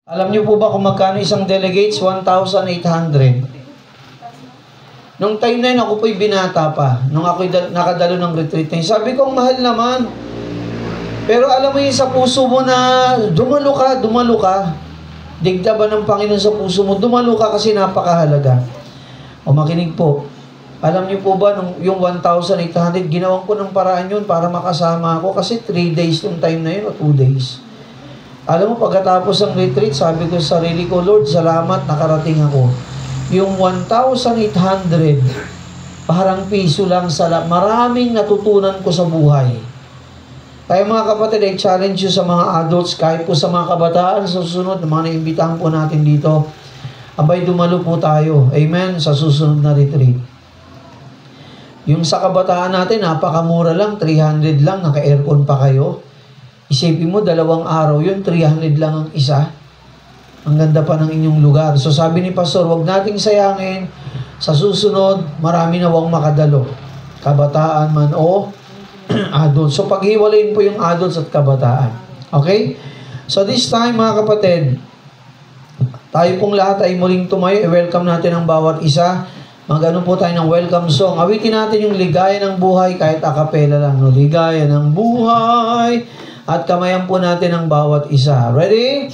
Alam niyo po ba kung magkano isang delegates? 1,800. Nung time na yun, ako po'y binata pa. Nung ako'y nakadalo ng retreat na yun. Sabi ko, mahal naman. Pero alam mo yun, sa puso mo na dumalo ka. Digdaban ng Panginoon sa puso mo, dumalo ka kasi napakahalaga. O makinig po. Alam niyo po ba, nung yung 1,800, ginawan ko ng paraan yun para makasama ako kasi 3 days yung time na yun o 2 days. Alam mo, pagkatapos ng retreat, sabi ko sa sarili ko, Lord, salamat, nakarating ako. Yung 1,800, parang piso lang maraming natutunan ko sa buhay. Kaya mga kapatid, I challenge you sa mga adults, kahit po sa mga kabataan, sa susunod, mga naimbitahan po natin dito, abay dumalo po tayo. Amen? Sa susunod na retreat. Yung sa kabataan natin, napakamura lang, 300 lang, naka-aircon pa kayo. Isipin mo, 2 araw yun, 300 lang ang isa. Ang ganda pa ng inyong lugar. So sabi ni Pastor, huwag nating sayangin. Sa susunod, marami nawang makadalo. Kabataan man o adults. So paghiwalayin po yung adults at kabataan. Okay? So this time mga kapatid, tayo pong lahat ay muling tumayo. I-welcome natin ang bawat isa. Mag-ano po tayo ng welcome song. Awitin natin yung ligaya ng buhay kahit a cappella lang. No? Ligaya ng buhay. At kamayan po natin ang bawat isa. Ready?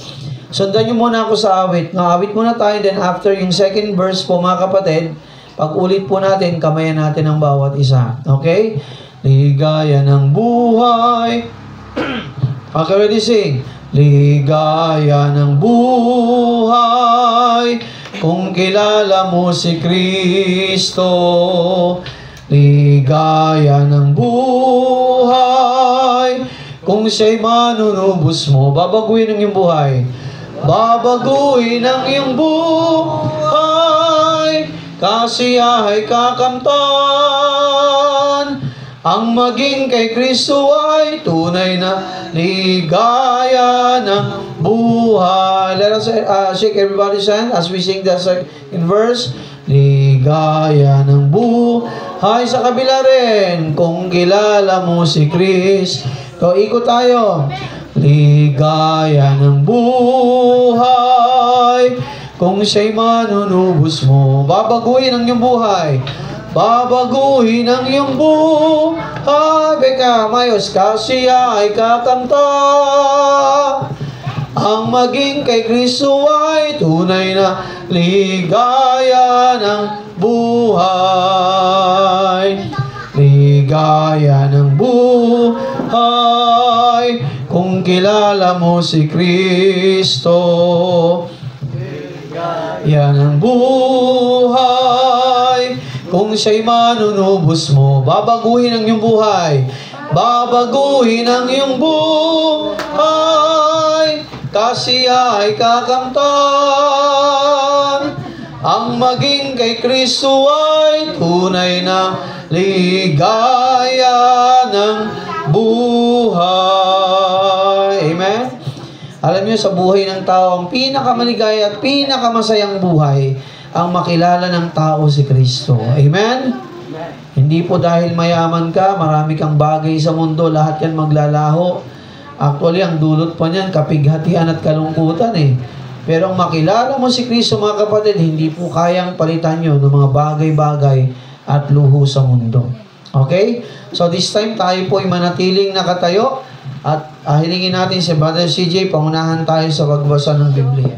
Sundan nyo muna ako sa awit. Awit muna tayo. Then after yung second verse po mga kapatid, pag ulit po natin, kamayan natin ang bawat isa. Okay? Ligaya ng buhay. Okay, ready, sing. Ligaya ng buhay, kung kilala mo si Kristo. Ligaya ng buhay, kung siya'y manunubos mo. Babaguhin ang iyong buhay. Babaguhin ang iyong buhay, kasiyahay kakamtan. Ang maging kay Kristo ay tunay na ligaya ng buhay. Let us shake everybody's hand as we sing the second verse. Ligaya ng buhay. Sa kabila rin, kung kilala mo si Kristo. Ikot tayo. Ligaya ng buhay, kung siya'y manunubos mo. Babaguhin ang iyong buhay. Babaguhin ang iyong buhay. Beka, mayos kasiya ay kakanta. Ang maging kay Kristo ay tunay na ligaya ng buhay. Ligaya ng buhay, kung kilala mo si Kristo. Ligaya ng buhay, kung siya'y manunubos mo. Babaguhin ang iyong buhay. Babaguhin ang iyong buhay, kasiya ay kakamtan. Ang maging kay Kristo ay tunay na ligaya ng buhay. Amen? Alam niyo, sa buhay ng tao, ang pinakamaligaya at pinakamasayang buhay ang makilala ng tao si Kristo. Amen? Hindi po dahil mayaman ka, marami kang bagay sa mundo, lahat yan maglalaho. Actually, ang dulot pa niyan, kapighatian at kalungkutan eh. Pero ang makilala mo si Kristo, mga kapatid, hindi po kayang palitan nyo ng mga bagay-bagay at luho sa mundo. Okay? So this time, tayo po ay manatiling nakatayo at hilingin natin si Brother CJ, pangunahan tayo sa pagbasa ng Biblia.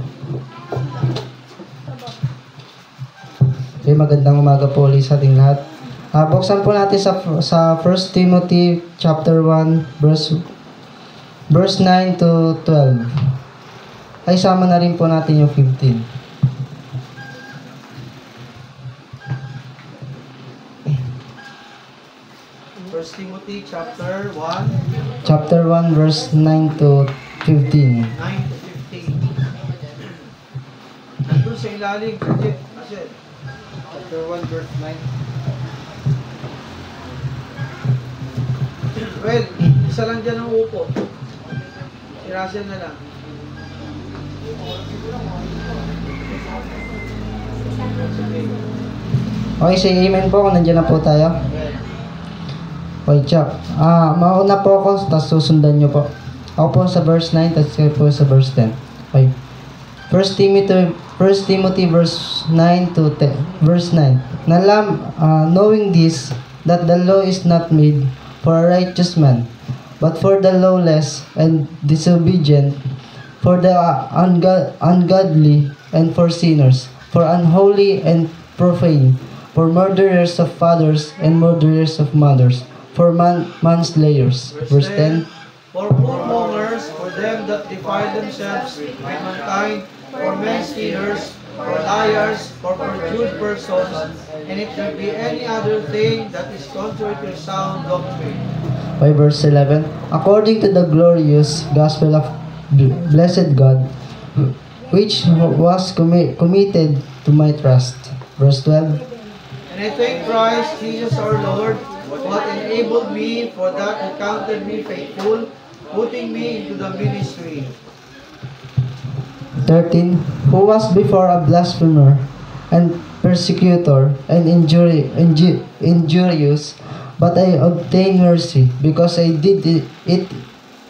Okay, magandang umaga po ulit sa ating lahat. Buksan po natin sa 1 Timothy chapter 1 verse 9 to 12. Ay sama na rin po natin yung 15. First Timothy chapter 1. Chapter 1 verse 9 to 15. 9 to 15. Nandun sa ilalim, Bridget. Chapter 1 verse 9. Well, isa lang dyan ang upo. Si Russell na lang. Okay, say amen po kung nandiyan na po tayo. Okay, Chuck. Mauna po ako, tapos susundan nyo po. Ako po sa verse 9, tapos kayo po sa verse 10. Okay. 1 Timothy verse 9 to 10, verse 9. Knowing this, that the law is not made for a righteous man, but for the lawless and disobedient, for the ungodly and for sinners, for unholy and profane, for murderers of fathers and murderers of mothers, for manslayers. Verse 10. For whoremongers, for them that defile themselves with mankind, for men stealers, for liars, for perjured persons, and if there be any other thing that is contrary to sound doctrine. By verse 11, according to the glorious gospel of blessed God, which was committed to my trust. Verse 12. And I thank Christ Jesus our Lord, who hath enabled me, for that he counted me faithful, putting me into the ministry. 13. Who was before a blasphemer and persecutor and injurious, but I obtained mercy, because I did it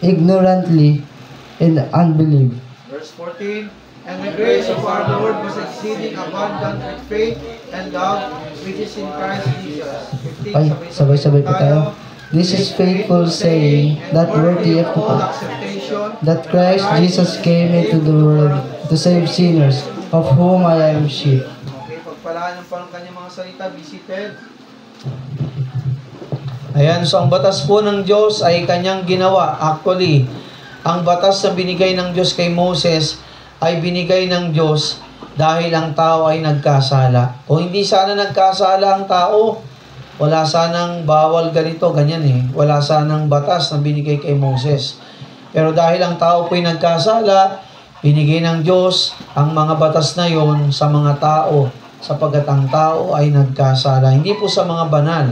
ignorantly in unbelief. Verse 14. And the grace of our Lord was exceeding abundant with faith and love, which is in Christ Jesus. 15. Ay, sabay-sabay po tayo. This is faithful saying, that worthy of all acceptation, that Christ Jesus came into the world to save sinners, of whom I am chief. Okay, pagpalaan ng parang kanyang mga salita, be seated. Ayan, so ang batas po ng Diyos ay kanyang ginawa. Actually, ang batas na binigay ng Diyos kay Moses ay binigay ng Diyos dahil ang tao ay nagkasala. Kung hindi sana nagkasala ang tao, wala sanang bawal ganito, ganyan eh. Wala sanang batas na binigay kay Moses. Pero dahil ang tao po'y nagkasala, binigay ng Diyos ang mga batas na yon sa mga tao, sapagkat ang tao ay nagkasala. Hindi po sa mga banal,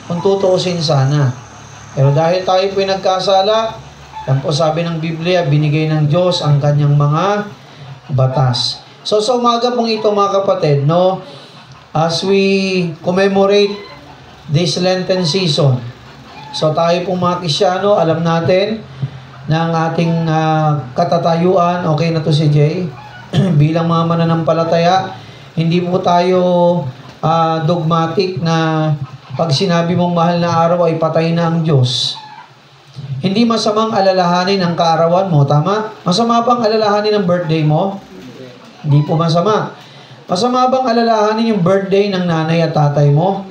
kung tutuusin sana. Pero dahil tayo po'y nagkasala, yan po sabi ng Biblia, binigay ng Diyos ang kanyang mga batas. So sa umaga pong ito mga kapatid, no, as we commemorate this Lenten season, so tayo pong mga Kristyano, alam natin na ang ating katatayuan, okay na to si Jay, bilang mga mananampalataya, hindi po tayo dogmatic na pag sinabi mong mahal na araw ay patay na ang Diyos. Hindi masamang alalahanin ang kaarawan mo, tama? Masama bang alalahanin ang birthday mo? Hindi po masama. Masama bang alalahanin yung birthday ng nanay at tatay mo?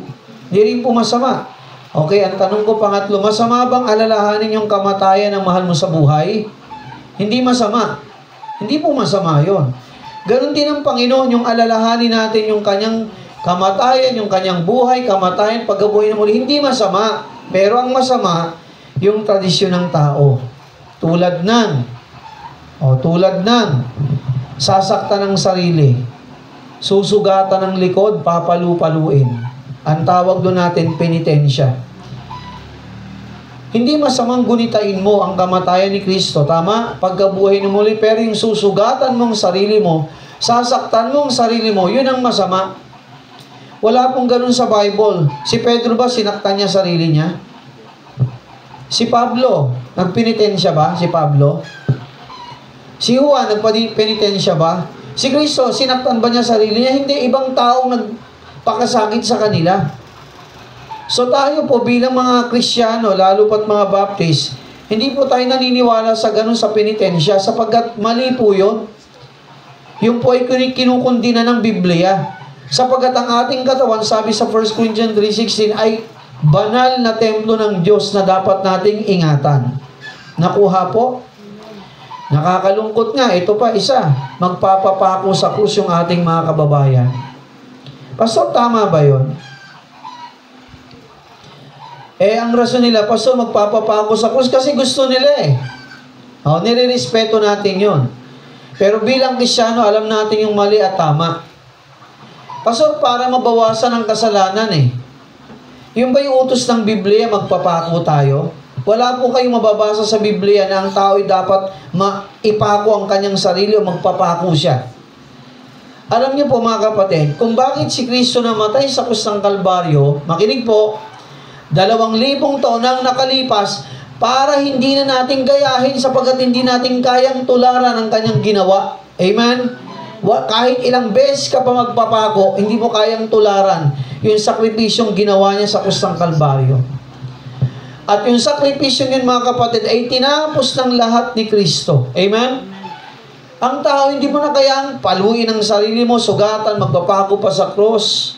Hindi rin po masama. Okay, ang tanong ko pangatlo, masama bang alalahanin yung kamatayan ng mahal mo sa buhay? Hindi masama. Hindi po masama yon. Ganon din ang Panginoon, yung alalahanin natin yung kanyang kamatayan, yung kanyang buhay, kamatayan, pagkabuhay na muli. Hindi masama. Pero ang masama, yung tradisyon ng tao. Tulad ng sasaktan ng sarili, susugatan ng likod, papalu-paluin. Ang tawag doon natin, penitensya. Hindi masamang gunitain mo ang kamatayan ni Kristo, tama? Pagkabuhay na muli, pero yung susugatan mong sarili mo, sasaktan mong sarili mo, yun ang masama. Wala pong ganun sa Bible. Si Pedro ba, sinaktan niya sarili niya? Si Pablo, nagpenitensya ba? Si Pablo? Si Juan, nagpenitensya ba? Si Kristo, sinaktan ba niya sarili niya? Hindi, ibang taong nagpakasakit sa kanila. So tayo po bilang mga Kristiyano, lalo pat mga Baptist, hindi po tayo naniniwala sa ganun sa penitensya, sapagkat mali po yun. Yung po ay kinukundina ng Biblia. Sapagkat ang ating katawan, sabi sa 1 Corinthians 3:16, ay banal na templo ng Diyos na dapat nating ingatan. Nakuha po? Nakakalungkot nga, ito pa isa, magpapapako sa krus yung ating mga kababayan. Pastor, tama ba yun? Ang rason nila, Pastor, magpapapako sa krus kasi gusto nila eh. Nire-respeto natin yun. Pero bilang Kristyano, alam natin yung mali at tama. Pastor, para mabawasan ang kasalanan eh. Yung ba yung utos ng Biblia, magpapako tayo? Wala po kayong mababasa sa Biblia na ang tao ay dapat maipako ang kanyang sarili o magpapako siya. Alam niyo po mga kapatid, kung bakit si Kristo namatay sa krus ng Kalbaryo, makinig po, 2,000 taon nang nakalipas para hindi na natin gayahin sapagkat hindi natin kayang tularan ang kanyang ginawa. Amen? Kahit ilang beses ka pa magpapako, hindi mo kayang tularan yung sakripisyong ginawa niya sa krus ng Kalbaryo. At yung sakripisyong yun, mga kapatid, ay tinapos ng lahat ni Kristo. Amen? Ang tao, hindi mo na kayang paluin ang sarili mo, sugatan, magpapako pa sa krus.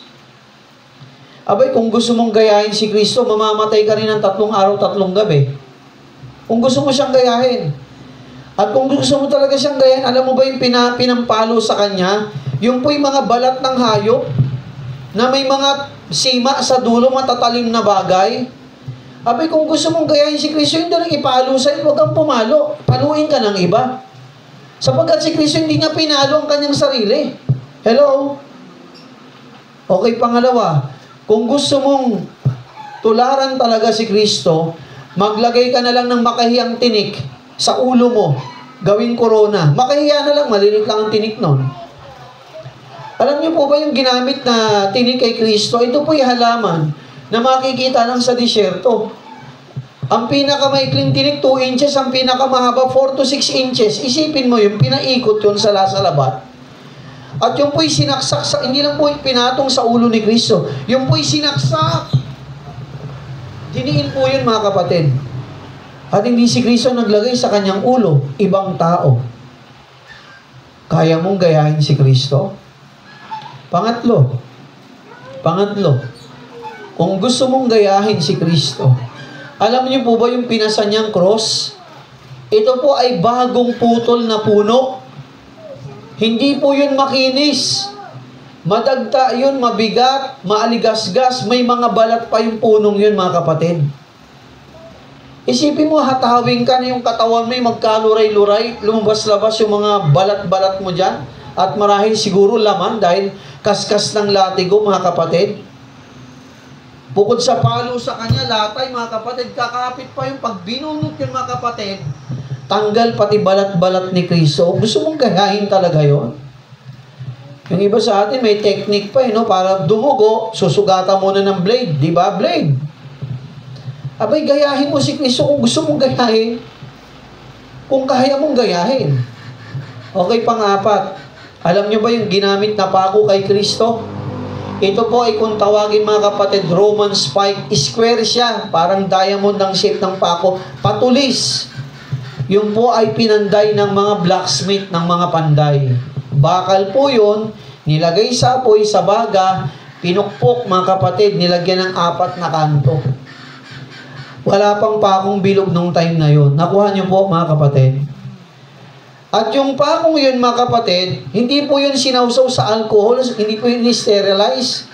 Abay, kung gusto mong gayahin si Kristo, mamamatay ka rin ng 3 araw, 3 gabi. Kung gusto mo siyang gayahin. At kung gusto mo talaga siyang gayahin, alam mo ba yung pinampalo sa kanya? Yung po yung mga balat ng hayop, na may mga sima sa dulo, matatalim na bagay. Abay, kung gusto mong gayahin si Kristo, hindi lang ipalo sa'yo, huwag kang pumalo. Paluin ka ng iba. Sapagkat si Kristo, hindi niya pinalo ang kanyang sarili. Hello? Okay, pangalawa, kung gusto mong tularan talaga si Kristo, maglagay ka na lang ng makahiyang tinik sa ulo mo. Gawing corona. Makahiya na lang, malilit lang ang tinik nun. Alam niyo po ba yung ginamit na tinik kay Kristo? Ito po yung halaman na makikita lang sa disyerto. Ang pinakamaikling tinik, 2 inches. Ang pinakamahaba, 4 to 6 inches. Isipin mo yung pinaikot yun sa labat. At yung po'y sinaksak, hindi lang po pinatong sa ulo ni Kristo. Yung po'y sinaksak. Diniin po yun, mga kapatid. At hindi si Kristo naglagay sa kanyang ulo, ibang tao. Kaya mong gayahin si Kristo? Pangatlo, kung gusto mong gayahin si Kristo, alam niyo po ba yung pinasa niyang cross? Ito po ay bagong putol na puno. Hindi po yun makinis. Madagta yun, mabigat, maaligasgas, may mga balat pa yung punong yun, mga kapatid. Isipin mo, hatawin ka na yung katawan mo, magkaluray-luray, lumabas-labas yung mga balat-balat mo dyan, at marahil siguro laman dahil kaskas ng latigo, mga kapatid. Bukod sa palo sa kanya, latay, mga kapatid, kakapit pa yung pag binunot yun, mga kapatid, tanggal pati balat-balat ni Kristo. Gusto mong gayahin talaga yon? Yung iba sa atin, may technique pa, no? Para dumugo, susugatan muna ng blade. Di ba? Blade. Abay, gayahin mo si Kristo kung gusto mong gayahin. Kung kaya mong gayahin. Okay, pang-apat. Alam nyo ba yung ginamit na pako kay Kristo? Ito po ay kung tawagin, mga kapatid, Roman spike. Square siya. Parang diamond ang shape ng pako. Patulis. Yung po ay pinanday ng mga blacksmith, ng mga panday. Bakal po yun, nilagay sa apoy, sa baga, pinukpok, mga kapatid, nilagyan ng 4 na kanto. Wala pang pakong bilog nung time na yun. Nakuha niyo po, mga kapatid. At yung pakong yun, mga kapatid, hindi po yun sinawsaw sa alcohol, hindi po yun sterilize.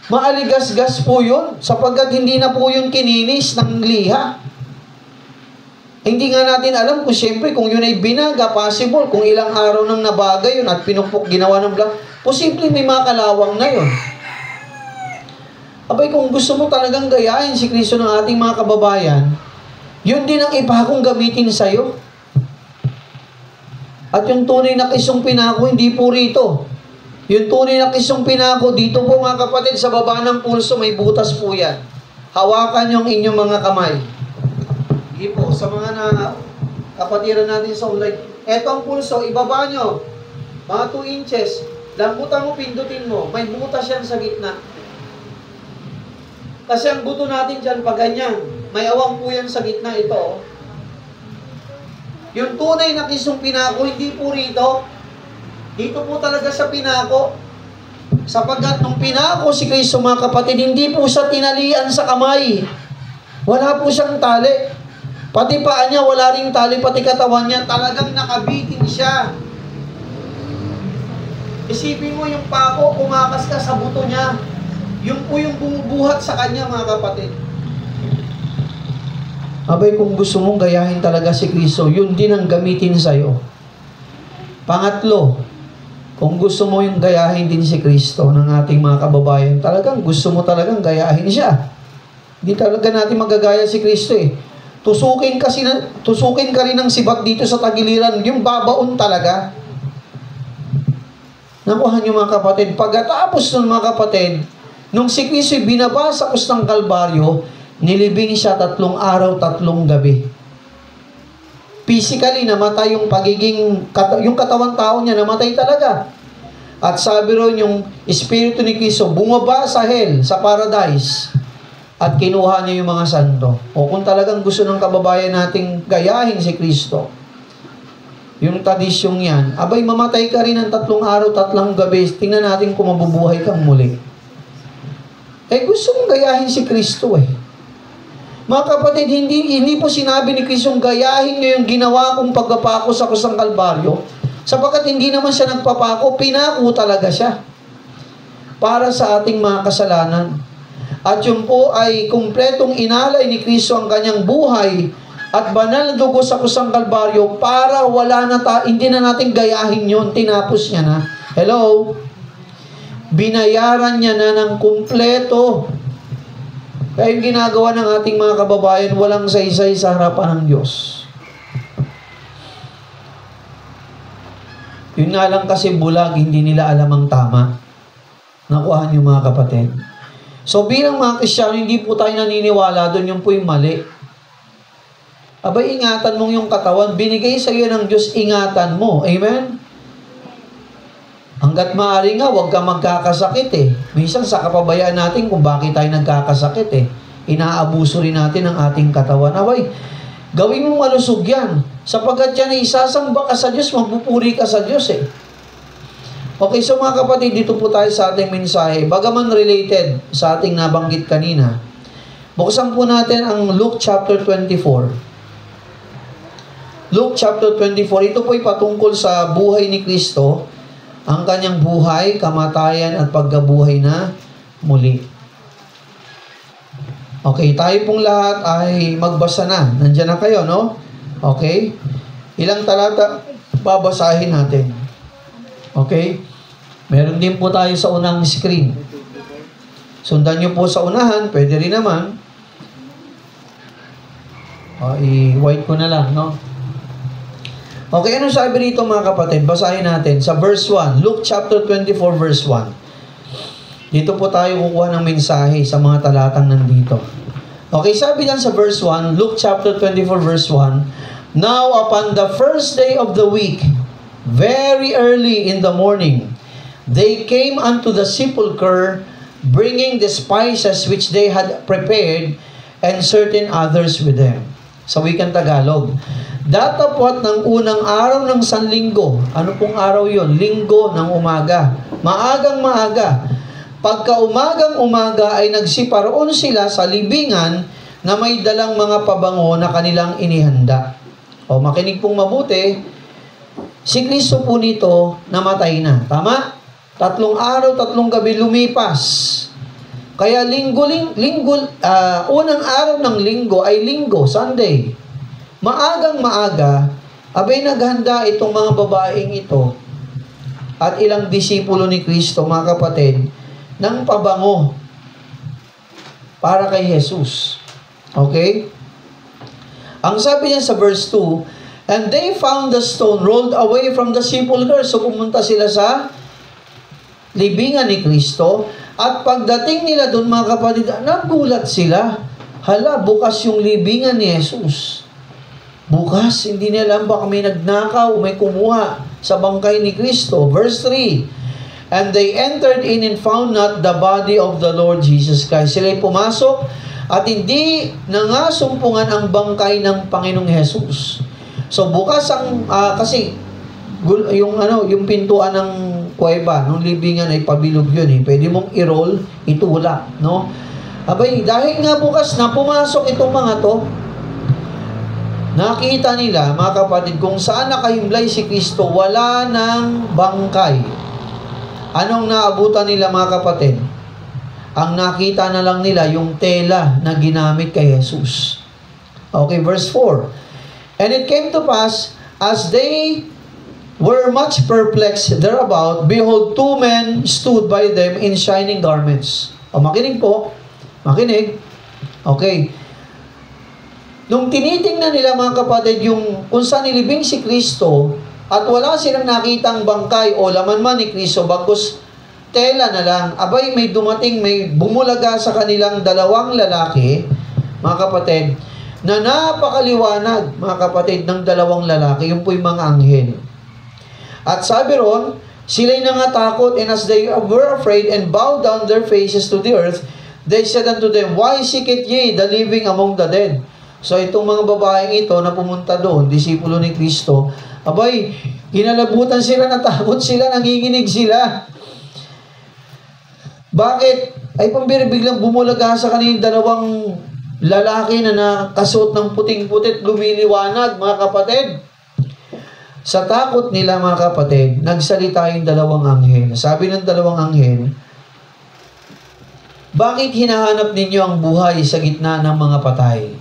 Maaligas-gas po yun, sapagkat hindi na po yun kininis ng liha. Hindi nga natin alam kung siyempre, kung yun ay binaga, possible, kung ilang araw nang nabaga yun at pinukpok, ginawa ng black, posible may mga kalawang na yun. Abay, kung gusto mo talagang gayahin si Kristo ng ating mga kababayan, yun din ang ipakong gamitin sa'yo. At yung tunay na kisong pinako, hindi po rito. Yung tunay na kisong pinako, dito po, mga kapatid, sa baba ng pulso, may butas po yan. Hawakan yung inyong mga kamay. Hindi po, sa mga kapatiran natin sa online. Eto ang pulso, ibaba nyo. Mga 2 inches. Lambutan mo, pindutin mo. May butas yan sa gitna. Kasi ang buto natin dyan, pag ganyan, may awang po yan sa gitna ito. Yung tunay na kisong pinako, hindi po rito. Dito po talaga sa pinako. Sapagkat nung pinako si Kristo, mga kapatid, hindi po siya tinalian sa kamay. Wala po siyang tali. Pati paa niya, wala ring tali, pati katawan niya, talagang nakabitin siya. Isipin mo yung pako, kumakas ka sa buto niya. Yung po yung bumubuhat sa kanya, mga kapatid. Abay, kung gusto mong gayahin talaga si Kristo, yun din ang gamitin sa'yo. Pangatlo, kung gusto mo yung gayahin din si Kristo ng ating mga kababayan, talagang gusto mo talagang gayahin siya. Hindi talaga natin magagaya si Kristo eh. Tusukin ka rin ng sibat dito sa tagiliran, yung babaon talaga. Nakuha niyo, mga kapatid, pagkatapos nun, mga kapatid, nung si Kristo binaba sa krus ng Kalbaryo, nilibing siya 3 araw, 3 gabi. physically namatay yung yung katawan tao niya, namatay talaga. At sabi ron yung Espiritu ni Kristo, bumaba sa hell, sa paradise, at kinuha niya yung mga santo. O kung talagang gusto ng kababayan nating gayahin si Kristo, yung tradisyong yan, abay mamatay ka rin ng 3 araw, 3 gabi, tingnan natin kung mabubuhay kang muli. Gusto mong gayahin si Kristo Mga kapatid, hindi po sinabi ni Kristo gayahin niyo yung ginawa kong pagpapako sa kusang Kalbaryo, sapagkat hindi naman siya nagpapako, pinako talaga siya para sa ating mga kasalanan. At yun po ay kumpletong inalay ni Kristo ang kanyang buhay at banal na dugo sa kusang Kalbaryo para hindi na natin gayahin yun, tinapos niya na. Hello? Binayaran niya na ng kumpleto. Kaya yung ginagawa ng ating mga kababayan, walang saysay sa harapan ng Diyos. Yun nga lang kasi bulag, hindi nila alam ang tama. Nakuhaan yung mga kapatid. So bilang mga Kristiyano, hindi po tayo naniniwala doon, yung po yung mali. Abay, ingatan mong yung katawan, binigay sa iyo ng Diyos, ingatan mo. Amen? Hanggat maaari nga, huwag ka magkakasakit Minsan sa kapabayaan natin kung bakit tayo nagkakasakit Inaabuso rin natin ang ating katawan. Abay, gawin mo malusog yan. Sapagkat yan ay isasamba ka sa Diyos, magpupuri ka sa Diyos Okay, so mga kapatid, dito po tayo sa ating mensahe. Bagaman related sa ating nabanggit kanina, buksan po natin ang Luke chapter 24. Luke chapter 24, ito po ay patungkol sa buhay ni Kristo, ang kanyang buhay, kamatayan at pagkabuhay na muli. Okay, tayo pong lahat ay magbasa na. Nandiyan na kayo, no? Okay? Ilang talata babasahin natin? Okay? Meron din po tayo sa unang screen. Sundan nyo po sa unahan, pwede rin naman. I-white ko na lang, no? Okay, anong sabi rito mga kapatid? Basahin natin sa verse 1. Luke chapter 24 verse 1. Dito po tayo kukuha ng mensahe sa mga talatang nandito. Okay, sabi diyan sa verse 1, Luke chapter 24 verse 1, Now upon the first day of the week, very early in the morning, they came unto the sepulchre, bringing the spices which they had prepared, and certain others with them. Sa wikang Tagalog. Datapwat ng unang araw ng Sanlinggo. Ano pong araw yon? Linggo ng umaga. Maagang maaga. Pagka umagang umaga ay nagsiparoon sila sa libingan na may dalang mga pabango na kanilang inihanda. Makinig pong mabuti. Si Kristo po nito namatay na. Tama? 3 araw, 3 gabi lumipas. Kaya unang araw ng linggo ay linggo, Sunday. Maagang maaga, abay naghanda itong mga babaeng ito at ilang disipulo ni Kristo, mga kapatid, ng pabango para kay Jesus. Okay? Ang sabi niya sa verse 2, And they found the stone rolled away from the sepulchre. So pumunta sila sa libingan ni Kristo. At pagdating nila doon, mga kapatid, nagulat sila. Hala, bukas yung libingan ni Jesus. Bukas, hindi nila alam baka may nagnakaw, may kumuha sa bangkay ni Kristo. Verse 3, And they entered in and found not the body of the Lord Jesus Christ. Sila'y pumasok at hindi nangasumpungan ang bangkay ng Panginoong Jesus. So bukas ang, kasi yung pintuan ng kuweba, ng libingan ay pabilog yun Pwede mong i-roll, itulak, no? Abay, dahil nga bukas na pumasok itong mga to, nakita nila, mga kapatid, kung saan nakahimlay si Kristo, wala ng bangkay. Anong naabutan nila, mga kapatid? Ang nakita na lang nila, yung tela na ginamit kay Jesus. Okay, verse 4. And it came to pass, as they were much perplexed thereabout, behold, 2 men stood by them in shining garments. Makinig po. Makinig. Okay. Nung tinitingnan nila, mga kapatid, yung kung saan nilibing si Kristo at wala silang nakitang bangkay o laman man ni Kristo, bagkus tela na lang, abay may dumating, may bumulaga sa kanilang 2 lalaki, mga kapatid, na napakaliwanag, mga kapatid, ng dalawang lalaki. Yung po yung mga anghel. At sabi ron, sila'y nangatakot, and as they were afraid and bowed down their faces to the earth, they said unto them, Why seeketh ye the living among the dead? So itong mga babaeng ito na pumunta doon, disipulo ni Kristo, abay, ginalabutan sila, natakot sila, nanginginig sila. Bakit? Ay biglang bumulaga sa kanilang dalawang lalaki na nakasuot ng puting-putit, lumiliwanag, mga kapatid. Sa takot nila, mga kapatid, nagsalita yung dalawang anghel. Sabi ng dalawang anghel, bakit hinahanap ninyo ang buhay sa gitna ng mga patay?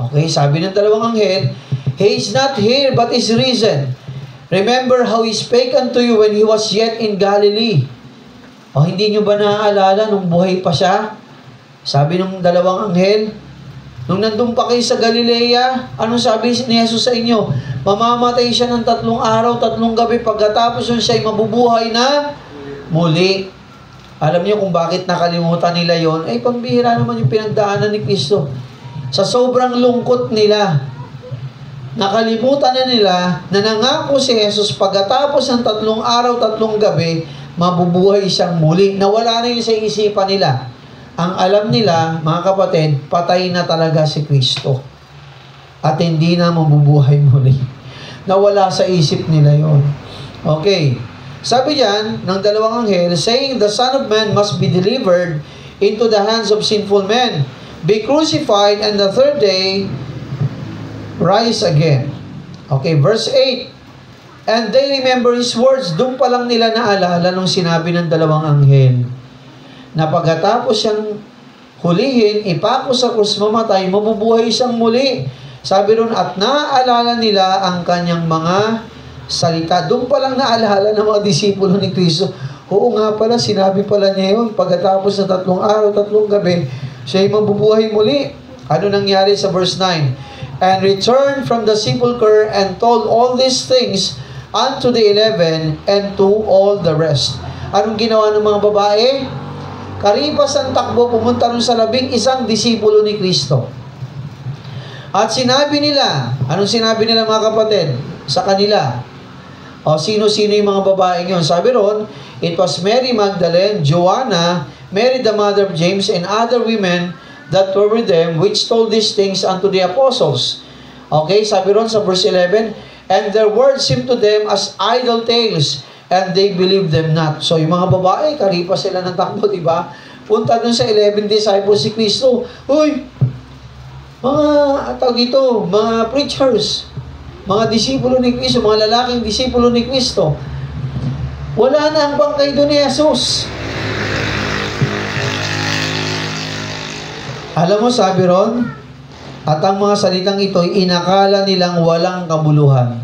Okay, sabi ng dalawang anghel, He is not here, but is risen. Remember how He spake unto you when He was yet in Galilee. O hindi nyo ba naaalala nung buhay pa siya? Sabi ng dalawang anghel, nung nandun pa kayo sa Galilea, anong sabi ni Jesus sa inyo? Mamamatay siya ng 3 araw, 3 gabi, pagkatapos yun siya ay mabubuhay na muli. Alam niyo kung bakit nakalimutan nila yon? Ay pambihira naman yung pinagdaanan ni Kristo. Sa sobrang lungkot nila, nakalimutan na nila na nangako si Jesus pagkatapos ng 3 araw, 3 gabi, mabubuhay siyang muli. Nawala na yun sa isipan nila. Ang alam nila, mga kapatid, patay na talaga si Kristo. At hindi na mabubuhay muli. Nawala sa isip nila yon. Okay. Sabi diyan ng dalawang anghel, saying, The Son of Man must be delivered into the hands of sinful men, be crucified, and the third day rise again. Okay, verse 8. And they remember His words. Doon pa lang nila naalala nung sinabi ng dalawang anghel na pagkatapos siyang hulihin, ipako sa krus, mamatay, mabubuhay siyang muli. Sabi ron, at naaalala nila ang kanyang mga salita. Doon pa lang naalala ng mga disipulo ni Kristo. Oo nga pala, sinabi pala niya yun, pagkatapos ng 3 araw, 3 gabi, siya'y mabubuhay muli. Ano nangyari sa verse 9? And returned from the sepulchre and told all these things unto the 11 and to all the rest. Anong ginawa ng mga babae? Karipas ang takbo, pumunta nun sa 11 disipulo ni Kristo. At sinabi nila, anong sinabi nila mga kapatid? Sa kanila. O sino-sino yung mga babaeng yun? Sabi ron, it was Mary Magdalene, Joanna, Mary the mother of James, and other women that were with them, which told these things unto the apostles. Okay, sabi ron sa verse 11, and their words seemed to them as idle tales, and they believed them not. So, yung mga babae, karipas sila ng takbo, diba? Punta dun sa 11 disciples si Kristo. Uy, mga preachers, mga disipulo ni Kristo, mga lalaking disipulo ni Kristo. Wala na ang bangkay doon ni Jesus. Alam mo, sabi ron, at ang mga salitang ito, inakala nilang walang kabuluhan.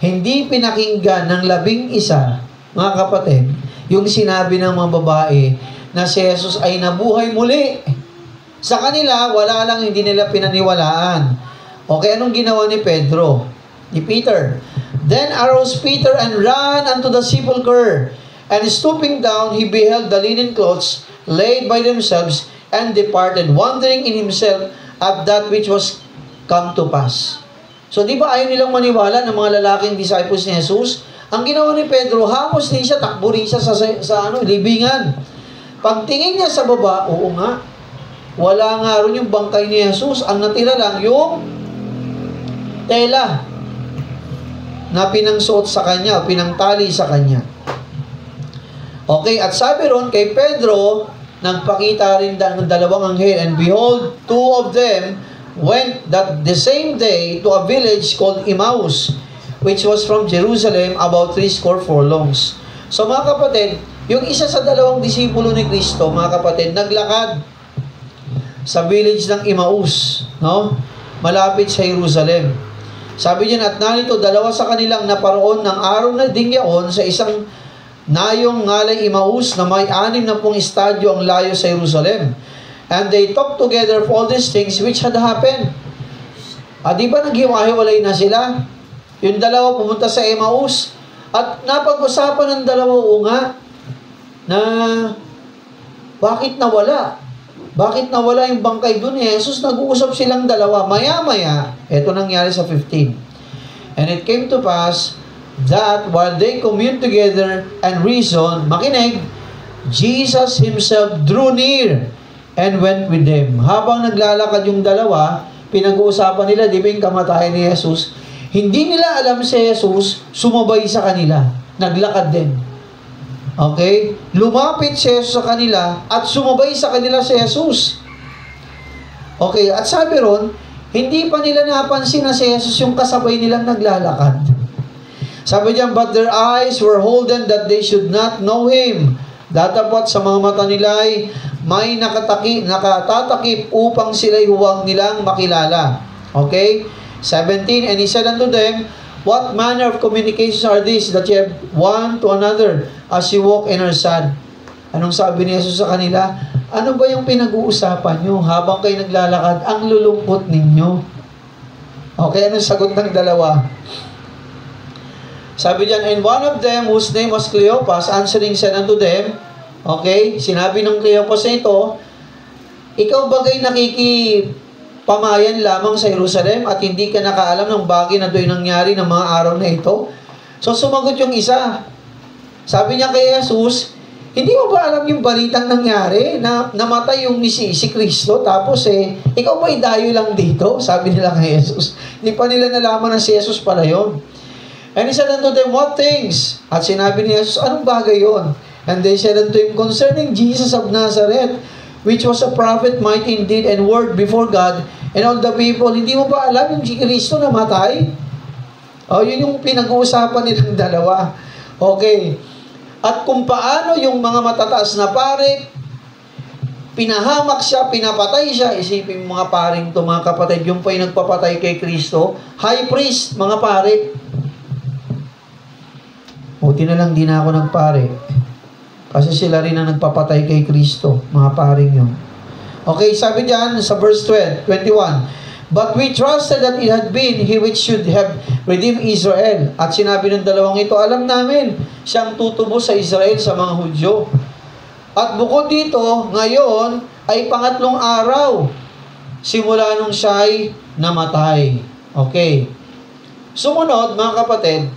Hindi pinakinggan ng 11, mga kapatid, yung sinabi ng mga babae na si Jesus ay nabuhay muli. Sa kanila, wala lang, hindi nila pinaniwalaan. Okay, anong ginawa ni Pedro? Ni Peter? Then arose Peter and ran unto the sepulchre, and stooping down, he beheld the linen clothes laid by themselves, and departed, wondering in himself at that which was come to pass. So, di ba ayaw nilang maniwala ng mga lalaking disciples ni Jesus? Ang ginawa ni Pedro, hamos din siya, takbo rin siya sa libingan. Pagtingin niya sa baba, oo nga, wala nga rin yung bangkay ni Jesus. Ang natira lang yung tela na pinangsuot sa kanya, pinangtali sa kanya. Okay, at sabi ron kay Pedro, nagpakita rin ng dalawang anghel, and behold, 2 of them went that the same day to a village called Emmaus, which was from Jerusalem about 80 furlongs. So mga kapatid, yung isa sa 2 disipulo ni Kristo, mga kapatid, naglakad sa village ng Emmaus, no? Malapit sa Jerusalem. Sabi niya, at narito 2 sa kanilang naparoon ng araw na ding yaon sa isang nayong ngalay Emmaus na may 60 estadyo ang layo sa Jerusalem. And they talked together of all these things which had happened. Di ba naghiwa-hiwalay na sila? Yung 2 pumunta sa Emmaus. At napag-usapan ng 2, nga, na bakit nawala? Bakit nawala yung bangkay dun eh? Jesus, nag-uusap silang dalawa. Maya-maya, eto nangyari sa 15. And it came to pass that while they communed together and reasoned, makinig, Jesus himself drew near and went with them. Habang naglalakad yung dalawa, pinag-uusapan nila, di ba yung kamatayan ni Jesus? Hindi nila alam si Jesus, sumabay sa kanila. Naglakad din. Okay? Lumapit si Jesus sa kanila at sumabay sa kanila si Jesus. Okay, at sabi ron, hindi pa nila napansin na si Jesus yung kasabay nilang naglalakad. Sabi diyan, but their eyes were holden that they should not know Him. Datapot sa mga mata nila ay may nakatatakip upang sila'y huwag nilang makilala. Okay? 17, and He said unto them, what manner of communications are these that ye have one to another as you walk in our sad? Anong sabi ni Jesus sa kanila? Ano ba yung pinag-uusapan nyo habang kayo naglalakad? Ang lulungkot ninyo. Okay, anong sagot ng dalawa? Sabi diyan, and one of them, whose name was Cleopas, answering said unto them, okay, sinabi ng Cleopas na ito, ikaw bagay nakikipamayan lamang sa Jerusalem at hindi ka nakaalam ng bagay na do'y nangyari ng mga araw na ito? So sumagot yung isa. Sabi niya kay Jesus, hindi mo ba alam yung balitang nangyari na namatay yung si Kristo tapos ikaw ba'y dayo lang dito? Sabi nila kay Jesus. Hindi pa nila nalaman na si Jesus pala yun. And He said unto them, what things? At sinabi ni Jesus, anong bagay yon? And they said unto Him, concerning Jesus of Nazareth, which was a prophet, mighty in deed and word before God, and all the people. Hindi mo ba alam yung si Kristo namatay? O, yun yung pinag-uusapan nilang dalawa. Okay. At kung paano yung mga matataas na pare, pinahamak siya, pinapatay siya. Isipin mga paring to, mga kapatid, yung pa yung nagpapatay kay Kristo, high priest, mga pare. Buti na lang di na ako nagpare. Kasi sila rin ang nagpapatay kay Kristo, mga paring yun. Okay, sabi diyan sa verse 21, but we trusted that it had been He which should have redeemed Israel. At sinabi ng dalawang ito, alam namin, siyang tutubo sa Israel sa mga Hudyo. At bukod dito, ngayon ay pangatlong araw, simula nung siya'y namatay. Okay. Sumunod, mga kapatid,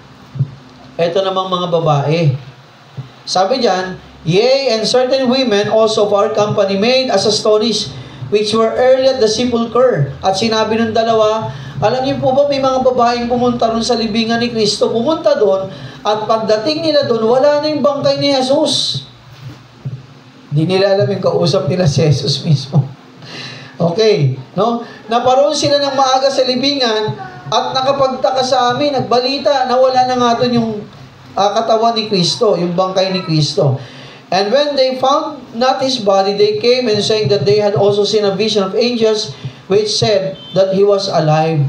eto namang mga babae. Sabi diyan, yea, and certain women also of our company made us astonished, which were early at the sepulchre. At sinabi ng dalawa, alam niyo po ba may mga babaeng pumunta ron sa libingan ni Kristo, pumunta doon, at pagdating nila doon, wala na yung bangkay ni Jesus. Hindi nila alam yung kausap nila si Jesus mismo. Okay, no? Naparoon sila ng maaga sa libingan, at nakapagtaka sa amin, nagbalita na wala na nga doon yung katawan ni Kristo, yung bangkay ni Kristo. And when they found not His body, they came and saying that they had also seen a vision of angels which said that He was alive.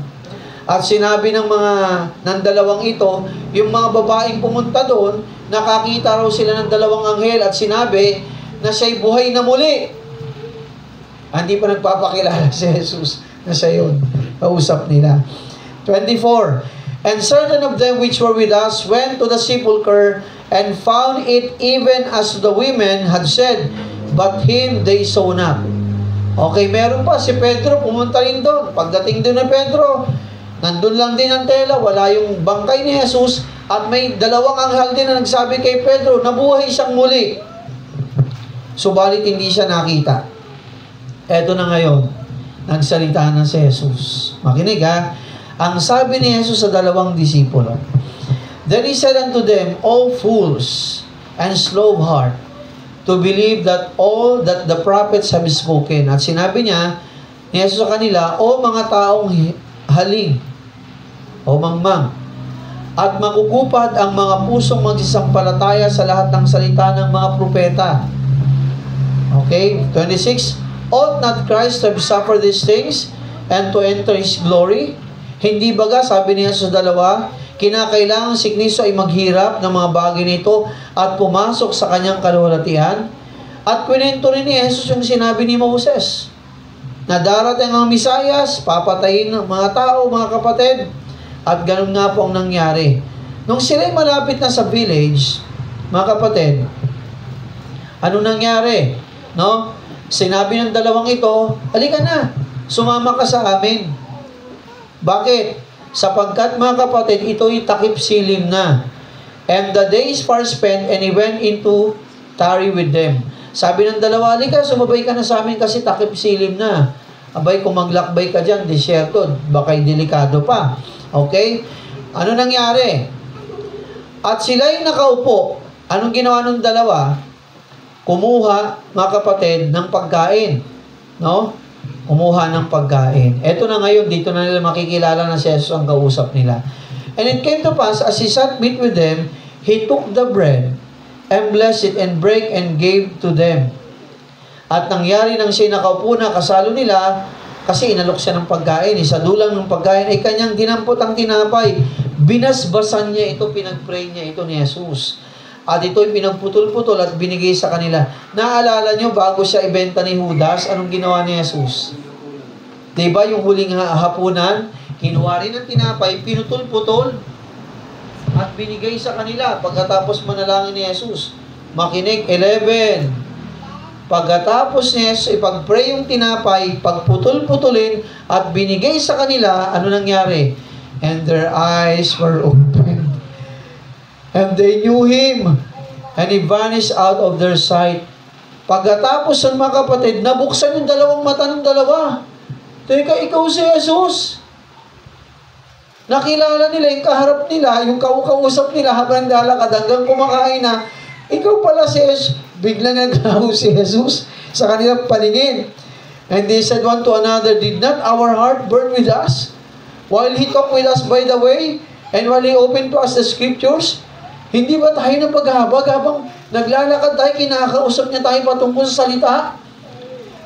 At sinabi ng dalawang ito, yung mga babaeng pumunta doon, nakakita raw sila ng dalawang anghel at sinabi na siya'y buhay na muli. Hindi pa nagpapakilala si Jesus na siya yun. Kausap nila. 24. And certain of them which were with us went to the sepulchre and found it even as the women had said, but Him they saw not. Okay, meron pa si Pedro, pumunta rin doon. Pagdating doon na Pedro, nandun lang din ang tela, wala yung bangkay ni Jesus, at may dalawang anghel din na nagsabi kay Pedro, nabuhay siyang muli. Subalit hindi siya nakita. Eto na ngayon, nagsalita na si Jesus. Makinig ha. Ang sabi ni Jesus sa dalawang disipulo, then He said unto them, O fools, and slow of heart, to believe that all that the prophets have spoken. At sinabi niya, ni Jesus sa kanila, O mga taong haling, o mangmang, at makukupad ang mga pusong magsisampalataya sa lahat ng salita ng mga propeta. Okay, 26, ought not Christ to have suffered these things, and to enter His glory? Hindi baga, sabi niya sa dalawa, kinakailangan si Kristo ay maghirap ng mga bagay nito at pumasok sa kanyang kaluwalhatian? At kwento rin ni Jesus yung sinabi ni Moses, na darating ang Misayas, papatayin ng mga tao, mga kapatid, at ganun nga po ang nangyari. Nung sila'y malapit na sa village, mga kapatid, ano nangyari? No? Sinabi ng dalawang ito, halika na, sumama ka sa amin. Bakit? Sapagkat mga kapatid, ito'y takip silim na. And the days far spent, and he went into tarry with them. Sabi ng dalawa, halika, sumabay ka na sa amin kasi takip silim na. Abay, kung maglakbay ka dyan, disyerto, baka'y delikado pa. Okay? Ano nangyari? At sila'y nakaupo. Anong ginawa ng dalawa? Kumuha, mga kapatid, ng pagkain. No? Kumuha ng pagkain. Eto na ngayon, dito na nila makikilala na si Jesus ang kausap nila. And it came to pass, as he sat meat with them, he took the bread, and blessed it, and brake, and gave to them. At nangyari nang siya nakaupo na kasalo nila, kasi inalok siya ng pagkain, sa dulang ng pagkain ay kanyang dinampot ang tinapay. Binasbasan niya ito, pinagpray niya ito ni Jesus. At ito'y pinagputol-putol at binigay sa kanila. Naalala niyo, bago siya ibenta ni Judas, anong ginawa ni Jesus? Diba yung huling hapunan, kinuha rin ng tinapay, pinutol-putol, at binigay sa kanila pagkatapos manalangin ni Jesus. Makinig, 11. Pagkatapos ni Jesus, ipag-pray yung tinapay, pagputol-putulin, at binigay sa kanila, ano nangyari? And their eyes were opened. And they knew Him. And He vanished out of their sight. Pagkatapos ng mga kapatid, nabuksan yung dalawang mata ng dalawa. Teka, ikaw si Jesus. Nakilala nila yung kaharap nila, yung kausap nila habang lalakad hanggang kumakain na, ikaw pala si Jesus. Bigla naglaho si Jesus sa kanilang paningin. And they said one to another, did not our heart burn with us while He talked with us by the way, and while He opened to us the scriptures? Hindi ba tayo na paghabag habang naglalakad tayo, kinakausap niya tayo patungkol sa salita?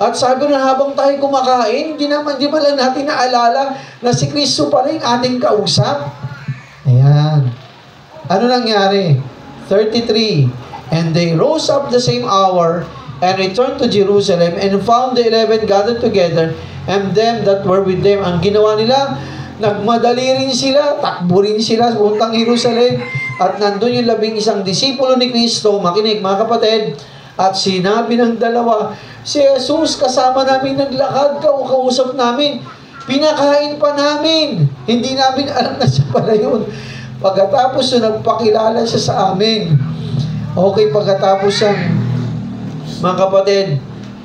At sabi na habang tayo kumakain, di ba lang natin naalala na si Kristo pala yung ating kausap? Ayan. Ano nangyari? 33. And they rose up the same hour and returned to Jerusalem and found the 11 gathered together and them that were with them. Ang ginawa nila, nagmadali rin sila, takbo rin sila sa puntang Jerusalem, at nandun yung 11 disipulo ni Kristo. Makinig mga kapatid, at sinabi ng dalawa, si Jesus kasama namin naglakad, kausap namin, pinakain pa namin, hindi namin alam na siya pala yun. Pagkatapos so nagpakilala siya sa amin. Okay, pagkatapos yan, mga kapatid,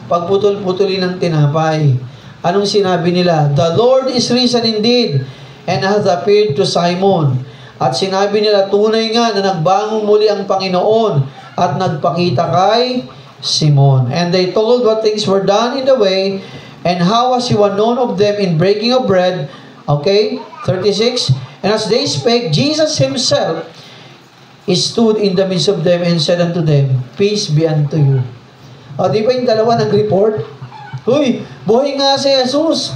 pagputol-putulin ng tinapay, anong sinabi nila? The Lord is risen indeed and hath appeared to Simon. At sinabi nila, tunay nga na nagbangong muli ang Panginoon at nagpakita kay Simon. And they told what things were done in the way and how was He one known of them in breaking of bread. Okay, 36. And as they spake, Jesus Himself stood in the midst of them and said unto them, peace be unto you. O, di ba yung dalawa nag-report? Huy, buhay nga si Jesus.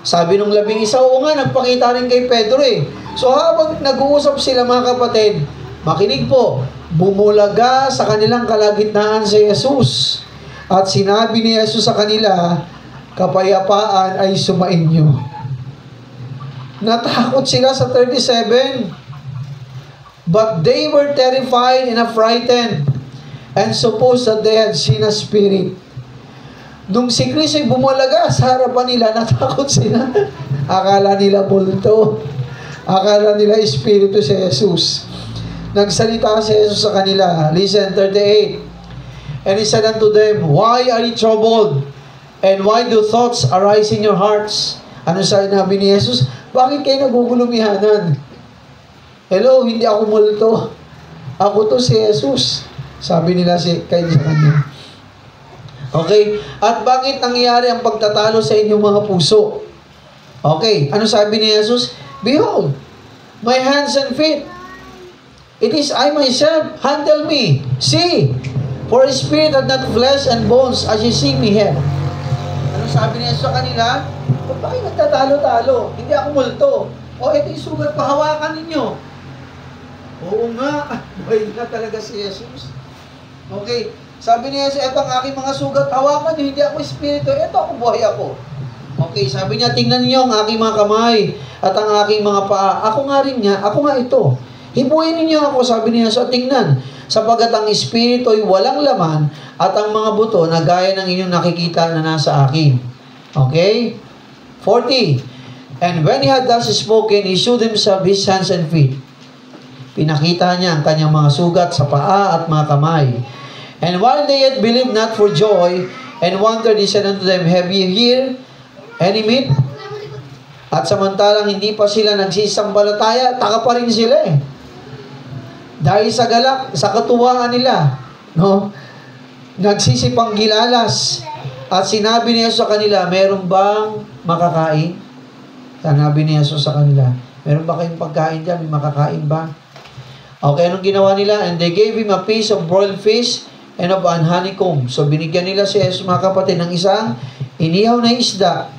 Sabi nung 11, oo nga, nagpakita rin kay Pedro eh. So habang nag-uusap sila mga kapatid, makinig po, bumulaga sa kanilang kalagitnaan si Jesus. At sinabi ni Jesus sa kanila, kapayapaan ay sumainyo. Natakot sila sa 37. But they were terrified and affrighted and supposed that they had seen a spirit. Nung si Kristo ay bumulaga sa harapan nila, natakot sila. Akala nila multo. Akala nila espiritu si Jesus. Nagsalita si Jesus sa kanila. Listen, 38. And He said unto them, why are you troubled? And why do thoughts arise in your hearts? Ano sabi ni Jesus? Bakit kayo nagugulumihanan? Hello, hindi ako multo. Ako to si Jesus. Sabi nila kayo sa kanya. Okay? At bakit nangyayari ang pagtatalo sa inyong mga puso? Okay, ano sabi ni Jesus? Behold, my hands and feet. It is I myself. Handle me. See, for a spirit hath not flesh and bones as you see me have. Ano sabi ni Jesus sa kanila? Bakit nagtatalo-talo? Hindi ako multo. O, ito yung sugat, pahawakan ninyo. Oo nga, buhay na talaga si Jesus. Okay, sabi ni Jesus, ito ang aking mga sugat, hawakan nyo, hindi ako espiritu, ito ako, buhay ako. Okay, sabi niya, tingnan niyo ang aking mga kamay at ang aking mga paa. Ako nga rin niya, ako nga ito. Hibuhin ninyo ako, sabi niya, so tingnan, sapagkat ang espiritu ay walang laman at ang mga buto na gaya ng inyong nakikita na nasa akin. Okay? 40. And when he had thus spoken, he showed himself his hands and feet. Pinakita niya ang kanyang mga sugat sa paa at mga kamay. And while they yet believed not for joy, and wondered, he said unto them, Have ye here any meat? At samantalang hindi pa sila nagsisambalataya, taka pa rin sila eh. Dahil sa galak, sa katuwaan nila, no? Nagsisipanggilalas. At sinabi ni Jesus sa kanila, meron bang makakain? Sinabi ni Jesus sa kanila, meron ba kayong pagkain dyan? May makakain ba? Okay, anong ginawa nila? And they gave him a piece of broiled fish and of an honeycomb. So binigyan nila si Jesus, mga kapatid, ng isang inihaw na isda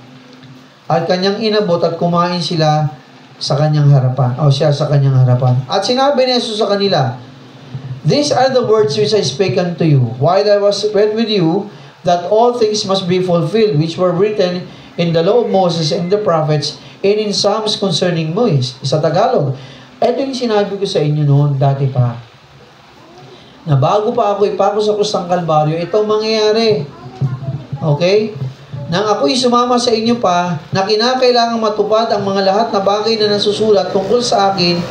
at kanyang inabot at kumain sila sa kanyang harapan. O siya sa kanyang harapan. At sinabi ni Jesus sa kanila, These are the words which I spake unto you, while I was with you, that all things must be fulfilled, which were written in the law of Moses and the prophets, and in Psalms concerning mo. Sa Tagalog, ito yung sinabi ko sa inyo noon, dati pa, na bago pa ako ipako sa krus ng Kalbaryo, ito mangyayari. Okay? Nang ako'y sumama sa inyo pa, na kinakailangang matupad ang mga lahat na bagay na nasusulat tungkol sa akin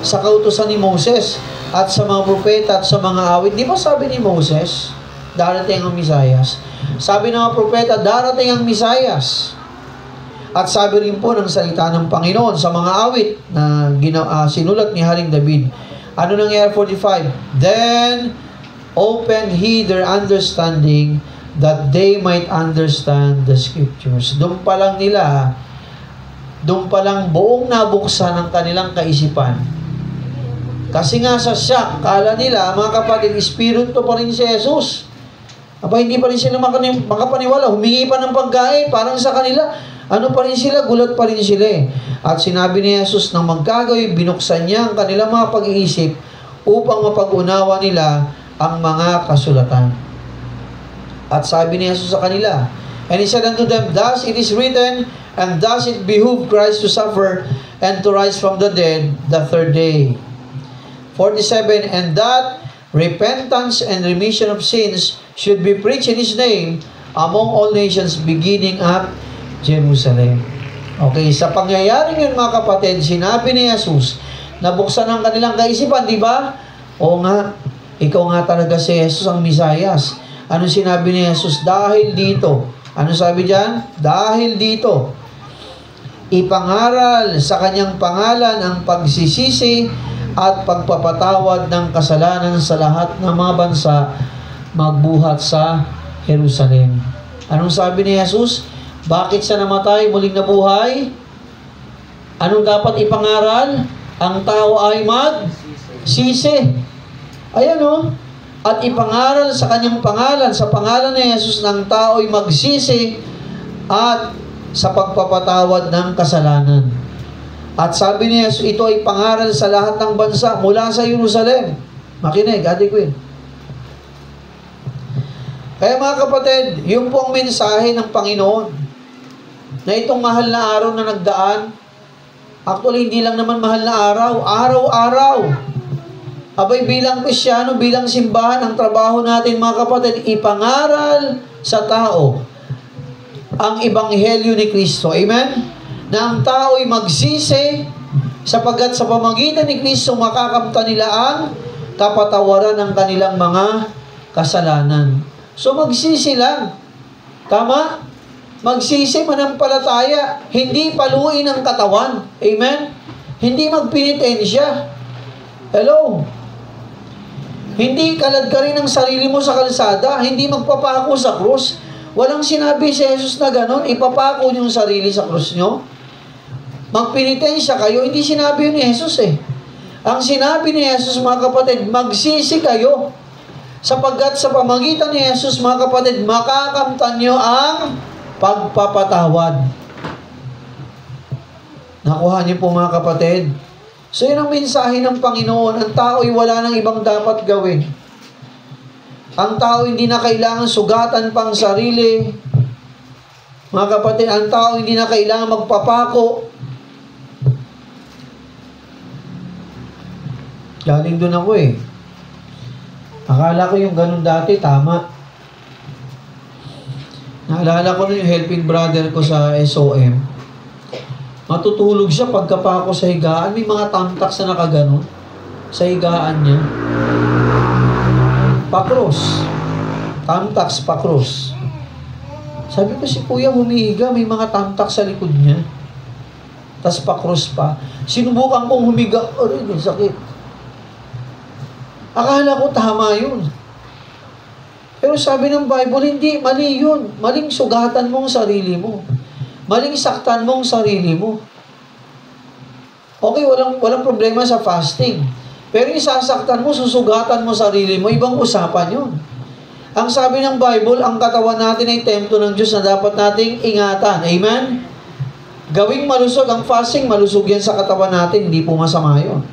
sa kautusan ni Moses at sa mga propeta at sa mga awit. Di ba sabi ni Moses, darating ang Misayas? Sabi ng mga propeta, darating ang Misayas. At sabi rin po ng salita ng Panginoon sa mga awit na sinulat ni Haring David. Ano nangyari 45? Then opened he their understanding that they might understand the scriptures. Doon pa lang buong nabuksan ng kanilang kaisipan. Kasi nga sa shock, kala nila, mga kapatid, espiritu pa rin si Jesus. Aba, hindi pa rin sila makapaniwala. Humingi pa ng pagkain, parang sa kanila, ano pa rin sila, gulat pa rin sila eh. At sinabi ni Jesus nang magkagayoy, binuksan niya ang kanilang mga pag-iisip upang mapag-unawa nila ang mga kasulatan. At sabi ni Jesus sa kanila, and he said unto them, Thus it is written, and thus it behooved Christ to suffer and to rise from the dead the third day. 47, and that repentance and remission of sins should be preached in His name among all nations, beginning at Jerusalem. Okay, sa pangyayaring yun, mga kapatid, sinabi ni Jesus, nabuksan ang kanilang kaisipan, di ba? Oo nga, ikaw nga talaga si Jesus ang Misayas. Ano sinabi ni Jesus? Dahil dito. Ano sabi diyan? Dahil dito. Ipangaral sa kanyang pangalan ang pagsisisi at pagpapatawad ng kasalanan sa lahat ng mga bansa magbuhat sa Jerusalem. Anong sabi ni Jesus? Bakit siya namatay, muling nabuhay? Anong dapat ipangaral? Ang tao ay magsisi. Ayan o. At ipangaral sa kanyang pangalan, sa pangalan ni Jesus, ng tao ay magsisi at sa pagpapatawad ng kasalanan. At sabi ni Jesus, ito ay pangaral sa lahat ng bansa mula sa Jerusalem. Makinig, Ate Queen. Kaya mga kapatid, yung po ang mensahe ng Panginoon na itong mahal na araw na nagdaan, actually hindi lang naman mahal na araw, araw-araw. Abay, bilang Kristyano, bilang simbahan, ang trabaho natin mga kapatid, ipangaral sa tao ang Ebanghelyo ni Kristo. Amen? Na ang tao ay magsisi sapagkat sa pamagitan ni Kristo makakamta nila ang kapatawaran ng kanilang mga kasalanan. So magsisi lang. Tama? Magsisi, manampalataya. Hindi paluin ang katawan. Amen? Hindi magpinitensya. Hello? Hindi kalad ka rin ang sarili mo sa kalsada. Hindi magpapako sa krus. Walang sinabi si Jesus na gano'n, ipapako yung sarili sa krus nyo. Magpinitensya kayo. Hindi sinabi yun ni Jesus eh. Ang sinabi ni Jesus, mga kapatid, magsisi kayo. Sapagkat sa pamagitan ni Jesus, mga kapatid, makakamtan nyo ang pagpapatawad. Nakuha niyo po mga kapatid. So yun ang mensahe ng Panginoon. Ang tao ay wala nang ibang dapat gawin. Ang tao hindi na kailangan sugatan pang sarili. Mga kapatid, ang tao hindi na kailangan magpapako. Galing doon ako eh. Akala ko yung ganun dati, tama. Naalala ko na yung helping brother ko sa SOM. Matutulog siya pagka pa ako sa higaan. May mga tamtax na nakaganon sa higaan niya. Pakros. Tamtax, pakros. Sabi ko si kuya humihiga, may mga tamtax sa likod niya. Tas pakros pa. Sinubukan kong humiga. Aray, sakit. Akala ko tama yun. Pero sabi ng Bible, hindi, mali yun. Maling sugatan mong sarili mo. Maling saktan mong sarili mo. Okay, walang problema sa fasting. Pero yung sasaktan mo, susugatan mo sarili mo, ibang usapan yun. Ang sabi ng Bible, ang katawan natin ay templo ng Diyos na dapat nating ingatan. Amen? Gawing malusog ang fasting, malusog yan sa katawan natin, hindi po masama yun.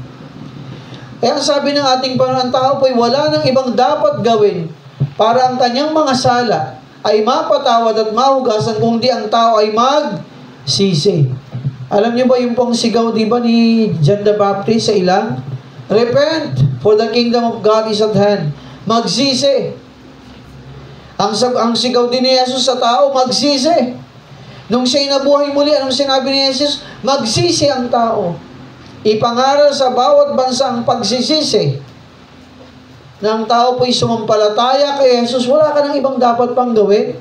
Kaya ang sabi ng ating Panginoon, ang tao po'y wala nang ibang dapat gawin para ang kanyang mga sala ay mapatawad at mahugasan kung di ang tao ay magsisi. Alam niyo ba yung pong sigaw, di ba, ni John the Baptist sa ilang? Repent, for the kingdom of God is at hand. Magsisi. Ang sigaw din ni Jesus sa tao, magsisi. Nung siya'y nabuhay muli, anong sinabi ni Jesus? Magsisi ang tao. Ipangaral sa bawat bansa ang pagsisisi. Nang tao po'y sumampalataya kay Jesus, wala ka nang ibang dapat pang gawin.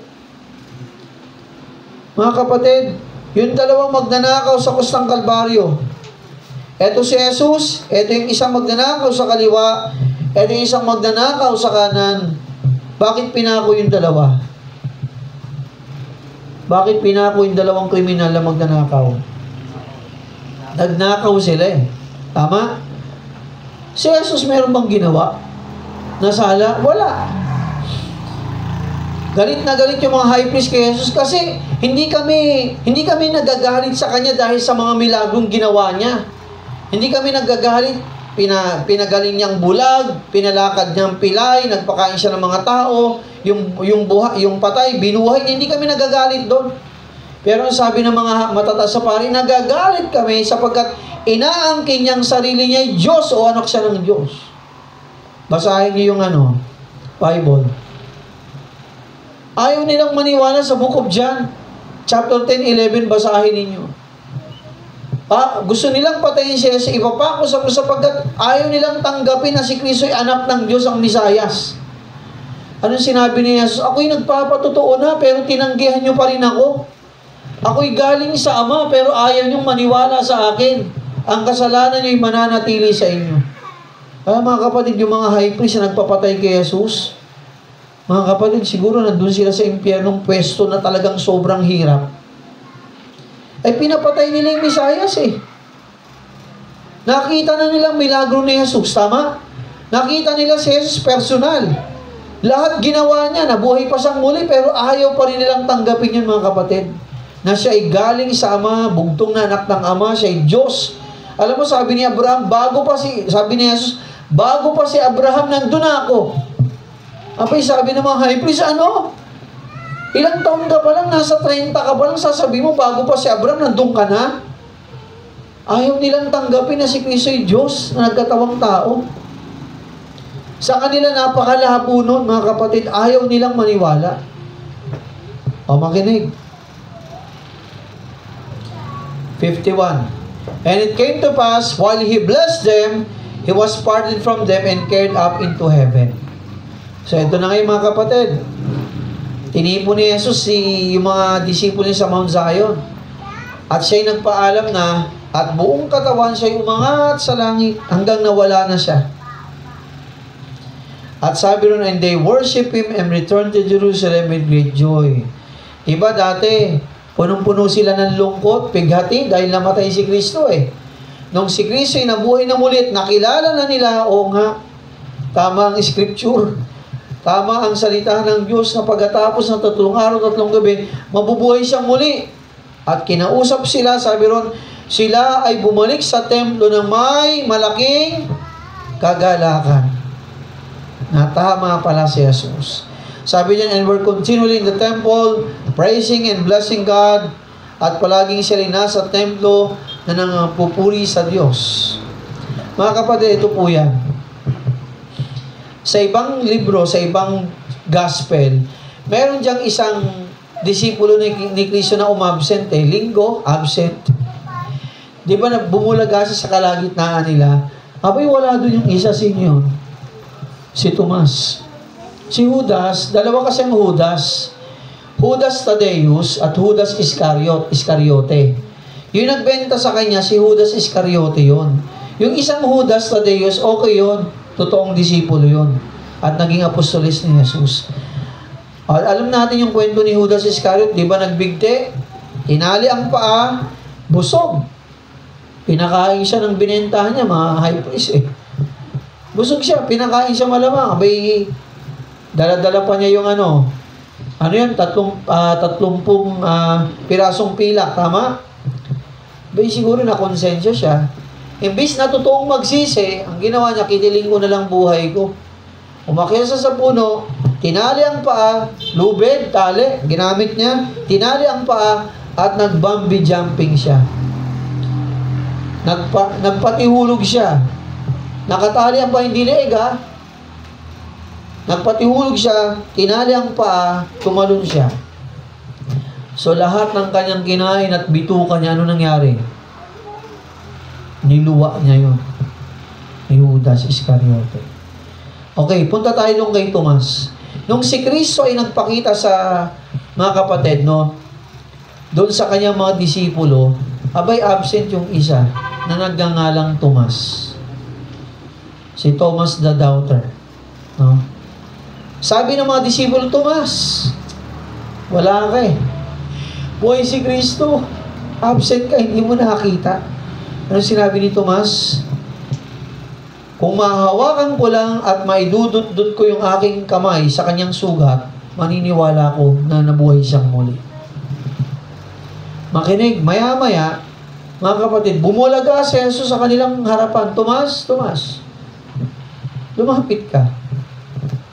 Mga kapatid, yung dalawang magnanakaw sa Kustang Kalbaryo. Eto si Jesus, eto yung isang magnanakaw sa kaliwa, eto yung isang magnanakaw sa kanan. Bakit pinako yung dalawa? Bakit pinako yung dalawang kriminal na magnanakaw? Nagnakaw sila eh. Tama? Si Jesus meron bang ginawa? Nasala? Wala. Galit na galit yung mga high priest kay Jesus kasi hindi kami nagagalit sa kanya dahil sa mga milagrong ginawa niya. Hindi kami nagagalit, pinagaling niyang bulag, pinalakad niyang pilay, nagpakain siya ng mga tao, yung patay, binuhay niya, hindi kami nagagalit doon. Pero sabi ng mga matataas sa pari, nagagalit kami sapagkat inaangkin niyang sarili niya ay Diyos o anak siya ng Diyos. Basahin niyo yung Bible. Ayaw nilang maniwala sa Book of John. Chapter 10, 11, basahin ninyo. Gusto nilang patayin siya sa ipapako sapagkat ayaw nilang tanggapin na si Kristo ay anak ng Diyos, ang Misayas. Anong sinabi ni Jesus? Ako'y nagpapatotoo na, pero tinanggihan niyo pa rin ako. Ako'y galing sa Ama, pero ayaw niyong maniwala sa akin. Ang kasalanan niyo'y mananatili sa inyo. Mga kapatid, yung mga high priest na nagpapatay kay Jesus, mga kapatid, siguro nandun sila sa impyernong pwesto na talagang sobrang hirap. Ay pinapatay nila yung Misayas eh. Nakita na nilang milagro ni Jesus, tama? Nakita nila si Jesus personal. Lahat ginawa niya, nabuhay pa siyang muli, pero ayaw pa rin nilang tanggapin yun, mga kapatid. Na siya ay galing sa Ama, bugtong na anak ng Ama, siya ay Diyos. Alam mo, sabi ni Abraham, sabi ni Jesus, bago pa si Abraham, nandun ako. Apay sabi ng mga high priest, ilang taon ka pa lang, nasa 30 ka pa lang, sasabihin mo, bago pa si Abraham, nandun ka na? Ayaw nilang tanggapin na si Kristo ay Diyos na nagkatawang tao. Sa kanila, napakalahabo nun, mga kapatid, ayaw nilang maniwala. Makinig. 51. And it came to pass, while he blessed them, he was parted from them and carried up into heaven. So, ito na ngayon mga kapatid. Tinipon ni Jesus yung mga disipulo sa Mount Zion. At siya'y nagpaalam na, at buong katawan siya'y umangat sa langit hanggang nawala na siya. At sabi ron, and they worship Him and returned to Jerusalem with great joy. Iba dati, punong-puno sila ng lungkot, pighati, dahil namatay si Kristo eh. Nung si Kristo ay nabuhay na mulit, nakilala na nila, o nga, tama ang scripture, tama ang salita ng Diyos na pagkatapos ng 3 araw, 3 gabi, mabubuhay siyang muli. At kinausap sila, sabi ron, sila ay bumalik sa templo na may malaking kagalakan. Natama pala si Jesus. Sabi niya, and we're continually in the temple, praising and blessing God, at palaging sila nasa templo na nangpupuri sa Diyos. Mga kapatid, ito po yan. Sa ibang libro, sa ibang gospel, meron diyang isang disipulo ni Kristo na umabsent eh. Linggo, absent. Di ba bumulaga siya sa kalagitnaan nila? Abay, wala doon yung isa, sino yun? Si Tomas. Si Judas, dalawa kasi ang Judas. Judas Tadeus at Judas Iscariote. Yung nagbenta sa kanya, si Judas Iscariote yon. Yung isang Judas Tadeus, okay yon. Totoong disipulo yon. At naging apostolis ni Jesus. Alam natin yung kwento ni Judas Iscariot, di ba nagbigti? Tinali ang paa, busog. Pinakain siya ng binentahan niya, mga high priest eh. Busog siya, pinakain siya malamang. Abay, dala-dala pa niya yung ano yan, 30 pirasong pilak, tama? Abay, siguro na konsensya siya. Imbis na totoong magsisi, ang ginawa niya, kiniling ko na lang buhay ko. Umakyat sa puno, tinali ang paa, lubid, tali, ginamit niya, tinali ang paa, at nag-bungee jumping siya. Nagpatihulog siya. Nakatali ang paa, hindi leeg ha. Nagpatihulog siya, tinali ang paa, tumalon siya. So lahat ng kanyang kinain at bituka niya, ano nangyari? Niluwa niya yun. Ni Judas Iscariote. Okay, punta tayo nung kay Tomas. Nung si Kristo ay nagpakita sa mga kapatid, no? Doon sa kanyang mga disipulo, abay absent yung isa na nagngangalang Tomas. Si Thomas the Doubter. No? Sabi ng mga disipulo, Tomas, wala ka eh. Buhay si Kristo. Absent ka, hindi mo nakakita. Ano sinabi ni Tomas? Kung mahahawakan ko lang at maidudut-dut ko yung aking kamay sa kanyang sugat, maniniwala ko na nabuhay siyang muli. Makinig, maya-maya, mga kapatid, bumulaga si Jesus sa kanilang harapan. Tomas, lumapit ka.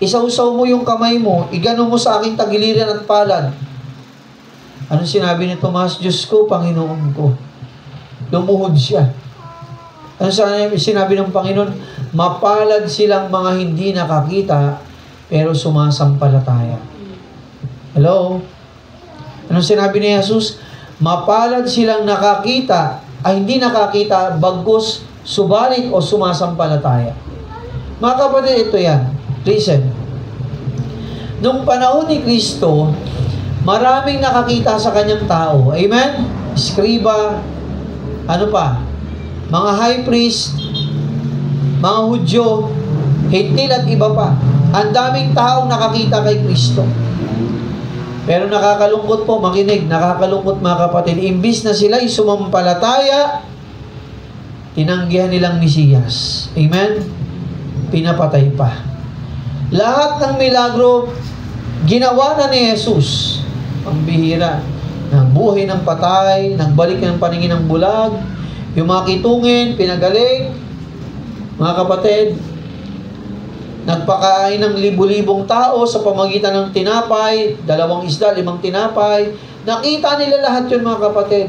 Isausaw mo yung kamay mo, igano mo sa aking tagiliran at palad. Anong sinabi ni Tomas? Diyos ko, Panginoon ko. Lumuhod siya. Ano sinabi ng Panginoon? Mapalad silang mga hindi nakakita, pero sumasampalataya. Hello? Anong sinabi ni Jesus? Mapalad silang nakakita, ay hindi nakakita, bagkus subalit o sumasampalataya. Mga kapatid, ito yan. Listen. Nung panahon ni Kristo, maraming nakakita sa kanyang tao. Amen? Skriba, ano pa? Mga high priest, mga Hudyo, Hintil at iba pa. Ang daming taong nakakita kay Kristo. Pero nakakalungkot po, makinig, nakakalungkot mga kapatid. Imbis na sila'y sumampalataya, tinanggihan nilang Mesiyas. Amen? Pinapatay pa. Lahat ng milagro, ginawa na ni Jesus. Ang bihira. Nagbuhay ng patay, nagbalik ng paningin ng bulag, yung mga kitungin, pinagaling. Mga kapatid, nagpakain ng libu-libong tao sa pamagitan ng tinapay, 2 isda, 5 tinapay. Nakita nila lahat yun, mga kapatid.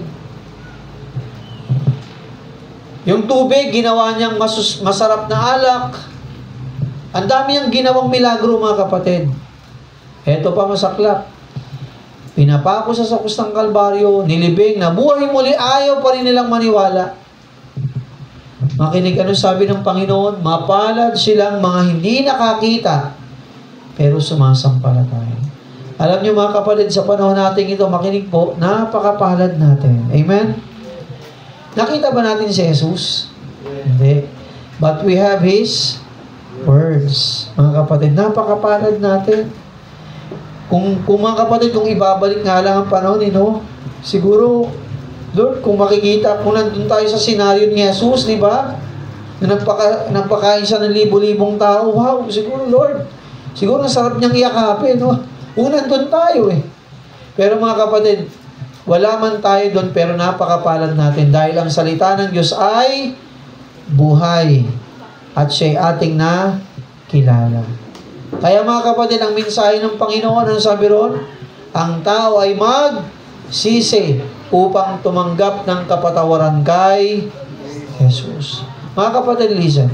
Yung tubig, ginawa niyang masarap na alak. Ang dami niyang ginawang milagro, mga kapatid. Eto pa masaklap. Pinapako sa krus ng Kalbaryo, nilibing, nabuhay muli, ayaw pa rin nilang maniwala. Makinig, ano sabi ng Panginoon? Mapalad silang mga hindi nakakita, pero sumasampalataya. Alam niyo mga kapatid, sa panahon natin ito, makinig po, napakapalad natin. Amen? Nakita ba natin si Jesus? Hindi. But we have His words. Mga kapatid, napakapalad natin. Kung mga kapatid, kung ibabalik nga lang ang panahon, siguro, Lord, kung makikita, kung nandun tayo sa senaryo ni Jesus, di ba? Na nagpakain siya ng libo-libong tao, wow, siguro, Lord, siguro nasarap niyang iyakapin, kung nandun tayo Pero mga kapatid, wala man tayo doon, pero napakapalad natin dahil ang salita ng Diyos ay buhay at siya'y ating nakilala. Kaya mga kapatid, ang mensahe ng Panginoon, ano sabi ron? Ang tao ay magsisi upang tumanggap ng kapatawaran kay Jesus. Mga kapatid, listen.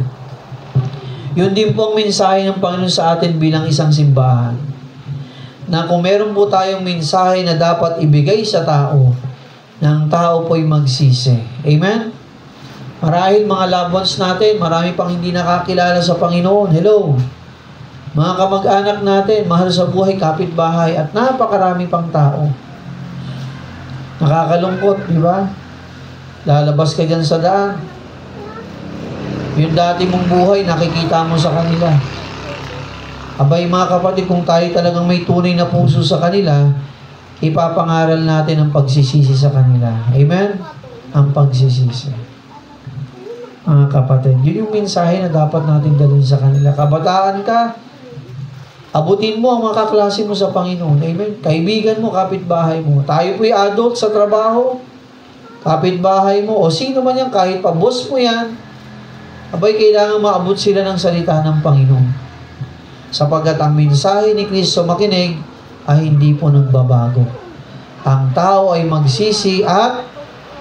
Yun din po ang mensahe ng Panginoon sa atin bilang isang simbahan. na kung meron po tayong mensahe na dapat ibigay sa tao, ng tao po'y magsisi. Amen? Marahil mga loved ones natin, marami pang hindi nakakilala sa Panginoon. Hello? Mga kamag-anak natin, mahal sa buhay, kapitbahay, at napakarami pang tao. Nakakalungkot, di ba? Lalabas ka dyan sa daan. Yung dati mong buhay, nakikita mo sa kanila. Abay mga kapatid, kung tayo talagang may tunay na puso sa kanila, ipapangaral natin ang pagsisisi sa kanila. Amen? Ang pagsisisi. Mga kapatid, yun yung mensahe na dapat natin dalhin sa kanila. Kabataan ka, abutin mo ang mga kaklase mo sa Panginoon. Amen? Kaibigan mo, kapitbahay mo. Tayo po'y adult sa trabaho, kapitbahay mo, o sino man yan, kahit pa boss mo yan, abay kailangan maabot sila ng salita ng Panginoon. Sapagkat ang mensahe ni Kristo makinig ay hindi po nagbabago. Ang tao ay magsisi at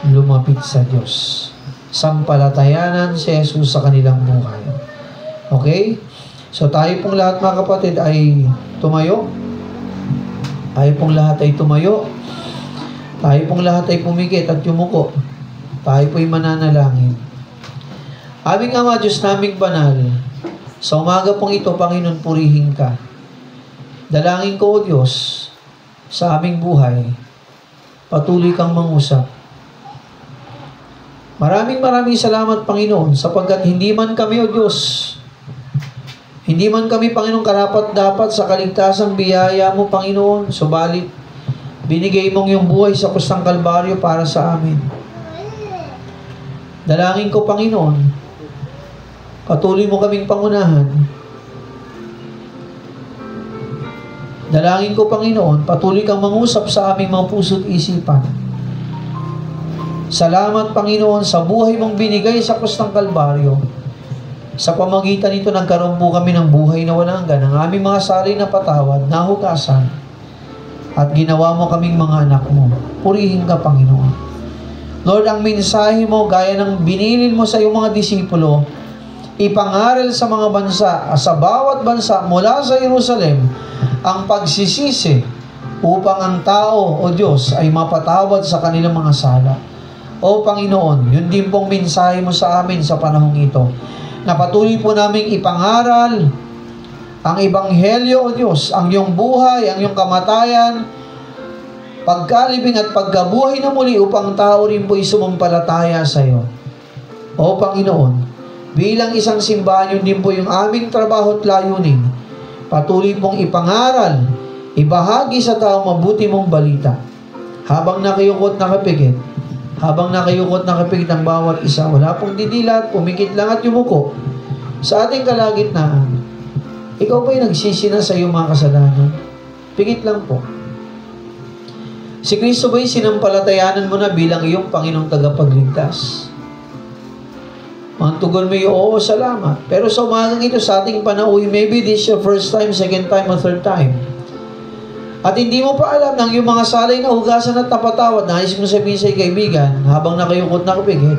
lumapit sa Diyos. Sampalatayanan si Jesus sa kanilang buhay. Okay? So tayo pong lahat mga kapatid ay tumayo. Tayo pong lahat ay tumayo. Tayo pong lahat ay pumikit at yumuko. Tayo po'y mananalangin. Aming Ama, Diyos naming banal, sa umaga pong ito, Panginoon, purihin ka. Dalangin ko, O Diyos, sa aming buhay, patuloy kang mangusap. Maraming salamat, Panginoon, sapagkat hindi man kami, O Diyos, hindi man kami, Panginoon, karapat-dapat sa kaligtasang biyaya mo, Panginoon, subalit, binigay mong yung buhay sa kusang Kalbaryo para sa amin. Dalangin ko, Panginoon, patuloy mo kaming pangunahan. Dalangin ko, Panginoon, patuloy kang mangusap sa aming mga puso't isipan. Salamat, Panginoon, sa buhay mong binigay sa krus ng Kalbaryo. Sa pamagitan nito, nagkaroon po kami ng buhay na walang hanggan. Ang aming mga sari na patawad, nahugasan, at ginawa mo kaming mga anak mo. Purihin ka, Panginoon. Lord, ang mensahe mo, gaya ng binilin mo sa iyong mga disipulo, ipangaral sa mga bansa, sa bawat bansa mula sa Jerusalem, ang pagsisisi upang ang tao, O Diyos, ay mapatawad sa kanilang mga sala. O Panginoon, yun din pong mensahe mo sa amin sa panahong ito. Napatuloy po naming ipangaral ang Ebanghelyo, O Diyos, ang iyong buhay, ang iyong kamatayan, pagkalibing at pagkabuhay na muli upang tao rin po'y sumampalataya sa iyo. O Panginoon, bilang isang simbahan, yun din po yung aming trabaho at layunin. Patuloy pong ipangaral, ibahagi sa tao mabuti mong balita. Habang nakayukot nakapigit, ang bawat isa, wala pong didilat, pumikit lang at yumuko. Sa ating kalagitnaan, ikaw ba'y nagsisi na sa iyong mga kasalanan? Pikit lang po. Si Kristo ba'y sinampalatayanan mo na bilang iyong Panginoong tagapagligtas? Ang tugon mo yung, oo, salamat. Pero sa umagang ito, sa ating panauhin, maybe this your first time, second time, or third time. At hindi mo pa alam ng yung mga salay na hugasan at napatawad, nais mo sabihin sa kaibigan, habang nakayukot nakapigit,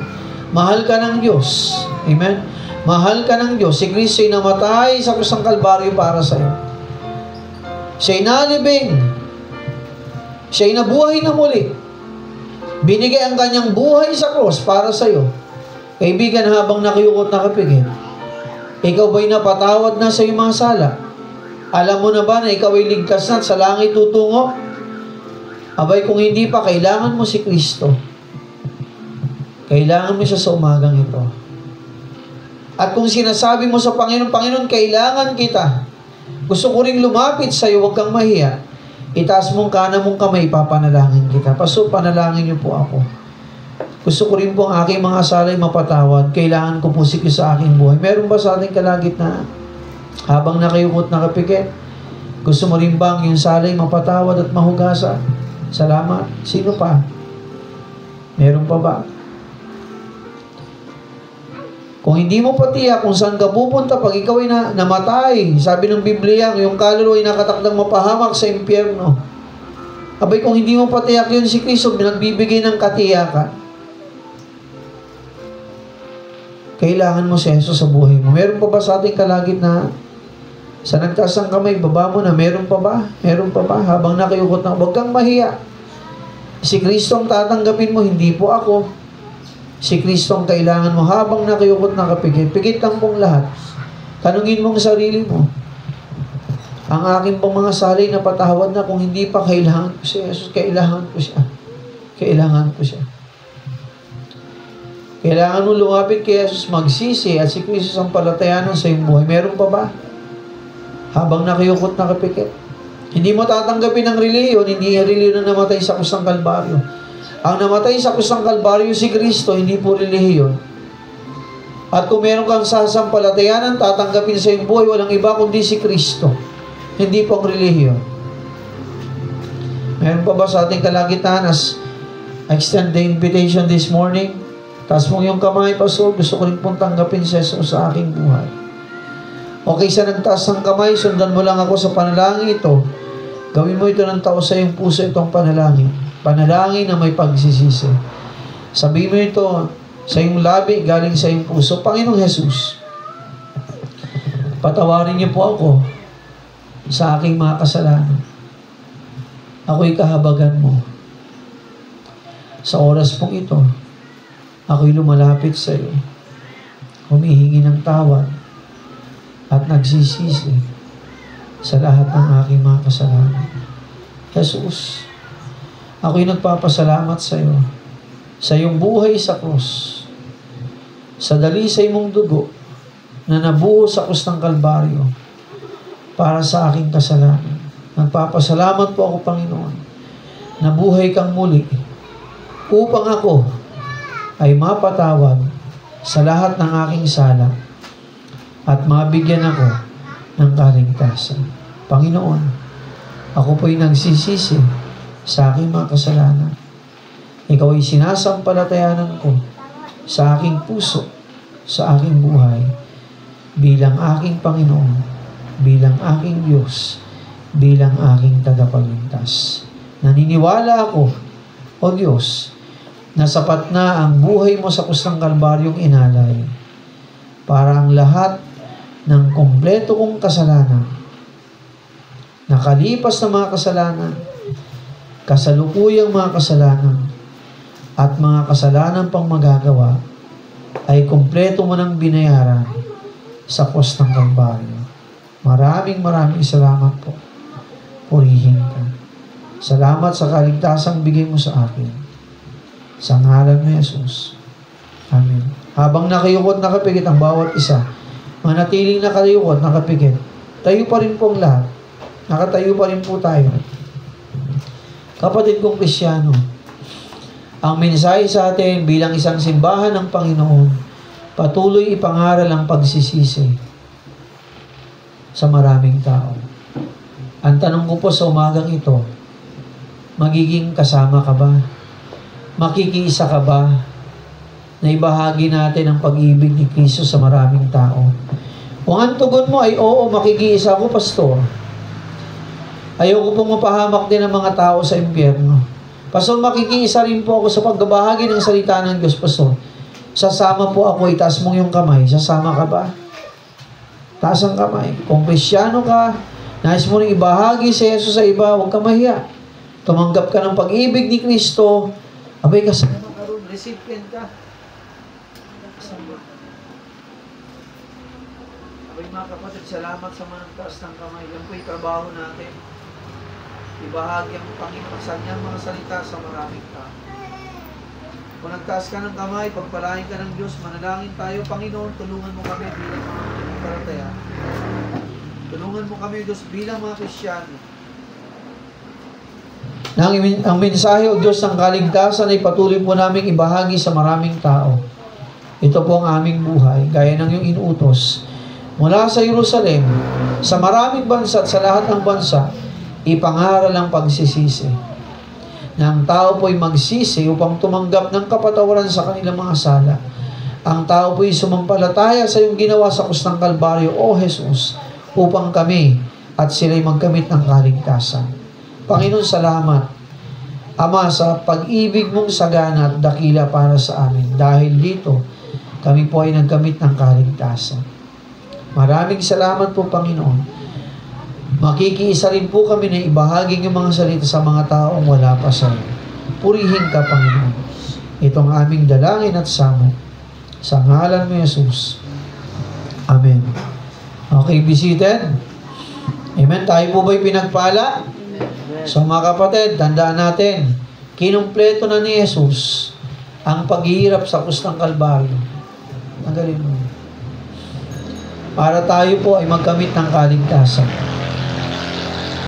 mahal ka ng Diyos. Amen? Mahal ka ng Diyos. Si Kristo ay namatay sa krus ng Kalbaryo para sa iyo. Siya'y nalibing. Siya'y nabuhay na muli. Binigay ang kanyang buhay sa krus para sa iyo. Kaibigan, habang nakayukot nakapigit, ikaw ba'y napatawad na sa iyong mga sala? Alam mo na ba na ikaw ay ligtas na at sa langit tutungo? Abay, kung hindi pa, kailangan mo si Kristo. Kailangan mo siya sa umagang ito. At kung sinasabi mo sa Panginoon, Panginoon, kailangan kita. Gusto ko ring lumapit sa iyo, huwag kang mahiya. Itaas mong kanan mong kamay, papanalangin kita. Pastor, panalangin niyo po ako. Gusto ko rin po ang aking mga salay mapatawad. Kailangan ko po si Kristo sa aking buhay. Meron ba sa ating kalagitnaan? Habang nakayukot nakapikit, gusto mo rin bang yung salay mapatawad at mahugasan? Salamat. Sino pa? Meron pa ba? Kung hindi mo patiyak kung saan ka pupunta pag ikaw ay namatay, sabi ng Biblia, yung kaluluwa ay nakatakdang mapahamak sa impyerno. Abay, kung hindi mo patiyak yun si Kristo, nagbibigay ng katiyakan. Kailangan mo si Jesus sa buhay mo. Meron pa ba sa ating kalagitnaan? Sa nagtaas ng kamay, baba mo na, meron pa ba? Meron pa ba? Habang nakayukot na, huwag kang mahiya. Si Kristo ang tatanggapin mo, hindi po ako. Si Kristo ang kailangan mo habang nakayukot na kapigit. Pigit lang pong lahat. Tanungin mong sarili mo, ang akin pong mga salay na patawad na, kung hindi pa, kailangan ko si Jesus. Kailangan ko siya. Kailangan ko siya. Kailangan mo lumapit kay Jesus, magsisi, at si Kristo ang palatayanan sa iyong buhay. Meron pa ba? Habang nakayukot na kapikit. Hindi mo tatanggapin ang reliyon, hindi ang reliyon na namatay sa krus ng Kalbaryo. Ang namatay sa krus ng Kalbaryo si Kristo, hindi po reliyon. At kung meron kang sasampalatayanan, tatanggapin sa iyong buhay, walang iba kundi si Kristo. Hindi po ang relihiyon. Meron pa ba sa ating kalagitnaan as I extend the invitation this morning? Taas mong yung kamay, Pastor. Gusto ko rin pong tanggapin si Jesus sa aking buhay. Okay, sa nagtaas ng kamay, sundan mo lang ako sa panalangin ito. Gawin mo ito ng tao sa iyong puso itong panalangin. Panalangin na may pagsisisi. Sabihin mo ito sa iyong labi, galing sa iyong puso. Panginoong Jesus, patawarin niyo po ako sa aking mga kasalanan. Ako'y kahabagan mo. Sa oras pong ito, ako'y lumalapit sa iyo, humihingi ng tawad, at nagsisisi sa lahat ng aking mga kasalanan. Jesus, ako'y nagpapasalamat sa iyo, sa iyong buhay sa krus, sa dalisay mong dugo na nabuo sa krus ng Kalbaryo, para sa aking kasalanan. Nagpapasalamat po ako, Panginoon, na buhay kang muli upang ako ay mapatawad sa lahat ng aking sala at mabigyan ako ng kaligtasan. Panginoon, ako po'y nagsisisi sa aking mga kasalanan. Ikaw ay sinasampalatayanan ko sa aking puso, sa aking buhay, bilang aking Panginoon, bilang aking Diyos, bilang aking tagapagligtas. Naniniwala ako, O Diyos, na sapat na ang buhay mo sa krus ng Kalbaryong inalay para ang lahat ng kumpleto kong kasalanan, nakalipas na mga kasalanan, kasalukuyang mga kasalanan, at mga kasalanan pang magagawa, ay kumpleto mo nang binayaran sa krus ng Kalbaryo. Maraming salamat po. Purihin ka. Salamat sa kaligtasang bigay mo sa akin. Sa ngalan ni Jesus. Amen. Habang nakayukot nakapikit ang bawat isa, manatiling nakayukot nakapikit, tayo pa rin po ang lahat. Nakatayo pa rin po tayo. Kapatid kong Kristyano, ang mensahe sa atin bilang isang simbahan ng Panginoon, patuloy ipangaral ang pagsisisi sa maraming tao. Ang tanong ko po sa umagang ito, magiging kasama ka ba? Makikiisa ka ba na ibahagi natin ang pag-ibig ni Kristo sa maraming tao? Kung ang tugon mo ay oo, makikiisa ako, Pastor, ayoko pong mapahamak din ang mga tao sa impyerno. Pastor, makikiisa rin po ako sa pagbabahagi ng salita ng Diyos, Pastor. Sasama po ako, itaas mong yung kamay. Sasama ka ba? Taas ang kamay. Kung Kristyano ka, nais mo rin ibahagi si Jesus sa iba, huwag ka mahiya. Tumanggap ka ng pag-ibig ni Kristo, abay kasama ka ron, recipient ka. Abay mga kapatid, salamat sa mga nagtaas ng kamay. Yan po yung trabaho natin. Ibahagi ang Panginoon sa kanyang mga salita sa maraming tao. Kung nagtaas ka ng kamay, pagpalain ka ng Diyos, manalangin tayo, Panginoon, tulungan mo kami bilang mga palataya. Tulungan mo kami, Diyos, bilang mga Kristyano. Ang mensahe, O Diyos, ng kaligtasan ay patuloy po namin ibahagi sa maraming tao. Ito po ang aming buhay, gaya ng iyong inuutos. Mula sa Jerusalem, sa maraming bansa at sa lahat ng bansa, ipangaral ang pagsisisi. Na ang tao po'y magsisi upang tumanggap ng kapatawaran sa kanilang mga sala. Ang tao po'y sumampalataya sa iyong ginawa sa krus ng Kalbaryo, O Jesus, upang kami at sila'y magkamit ng kaligtasan. Panginoon, salamat, Ama, sa pag-ibig mong sagana at dakila para sa amin. Dahil dito, kami po ay nagkamit ng kaligtasan. Maraming salamat po, Panginoon. Makikiisa rin po kami na ibahaging yung mga salita sa mga taong wala pa sa iyo. Purihin ka, Panginoon. Ito ang aming dalangin at samot. Sa ngalan mo, Jesus. Amen. Okay, be seated. Amen. Tayo po ba'y pinagpala? So mga kapatid, tandaan natin, kinumpleto na ni Jesus ang paghihirap sa krus ng Kalbaryo. Tanggalin mo. Para tayo po ay magkamit ng kaligtasan.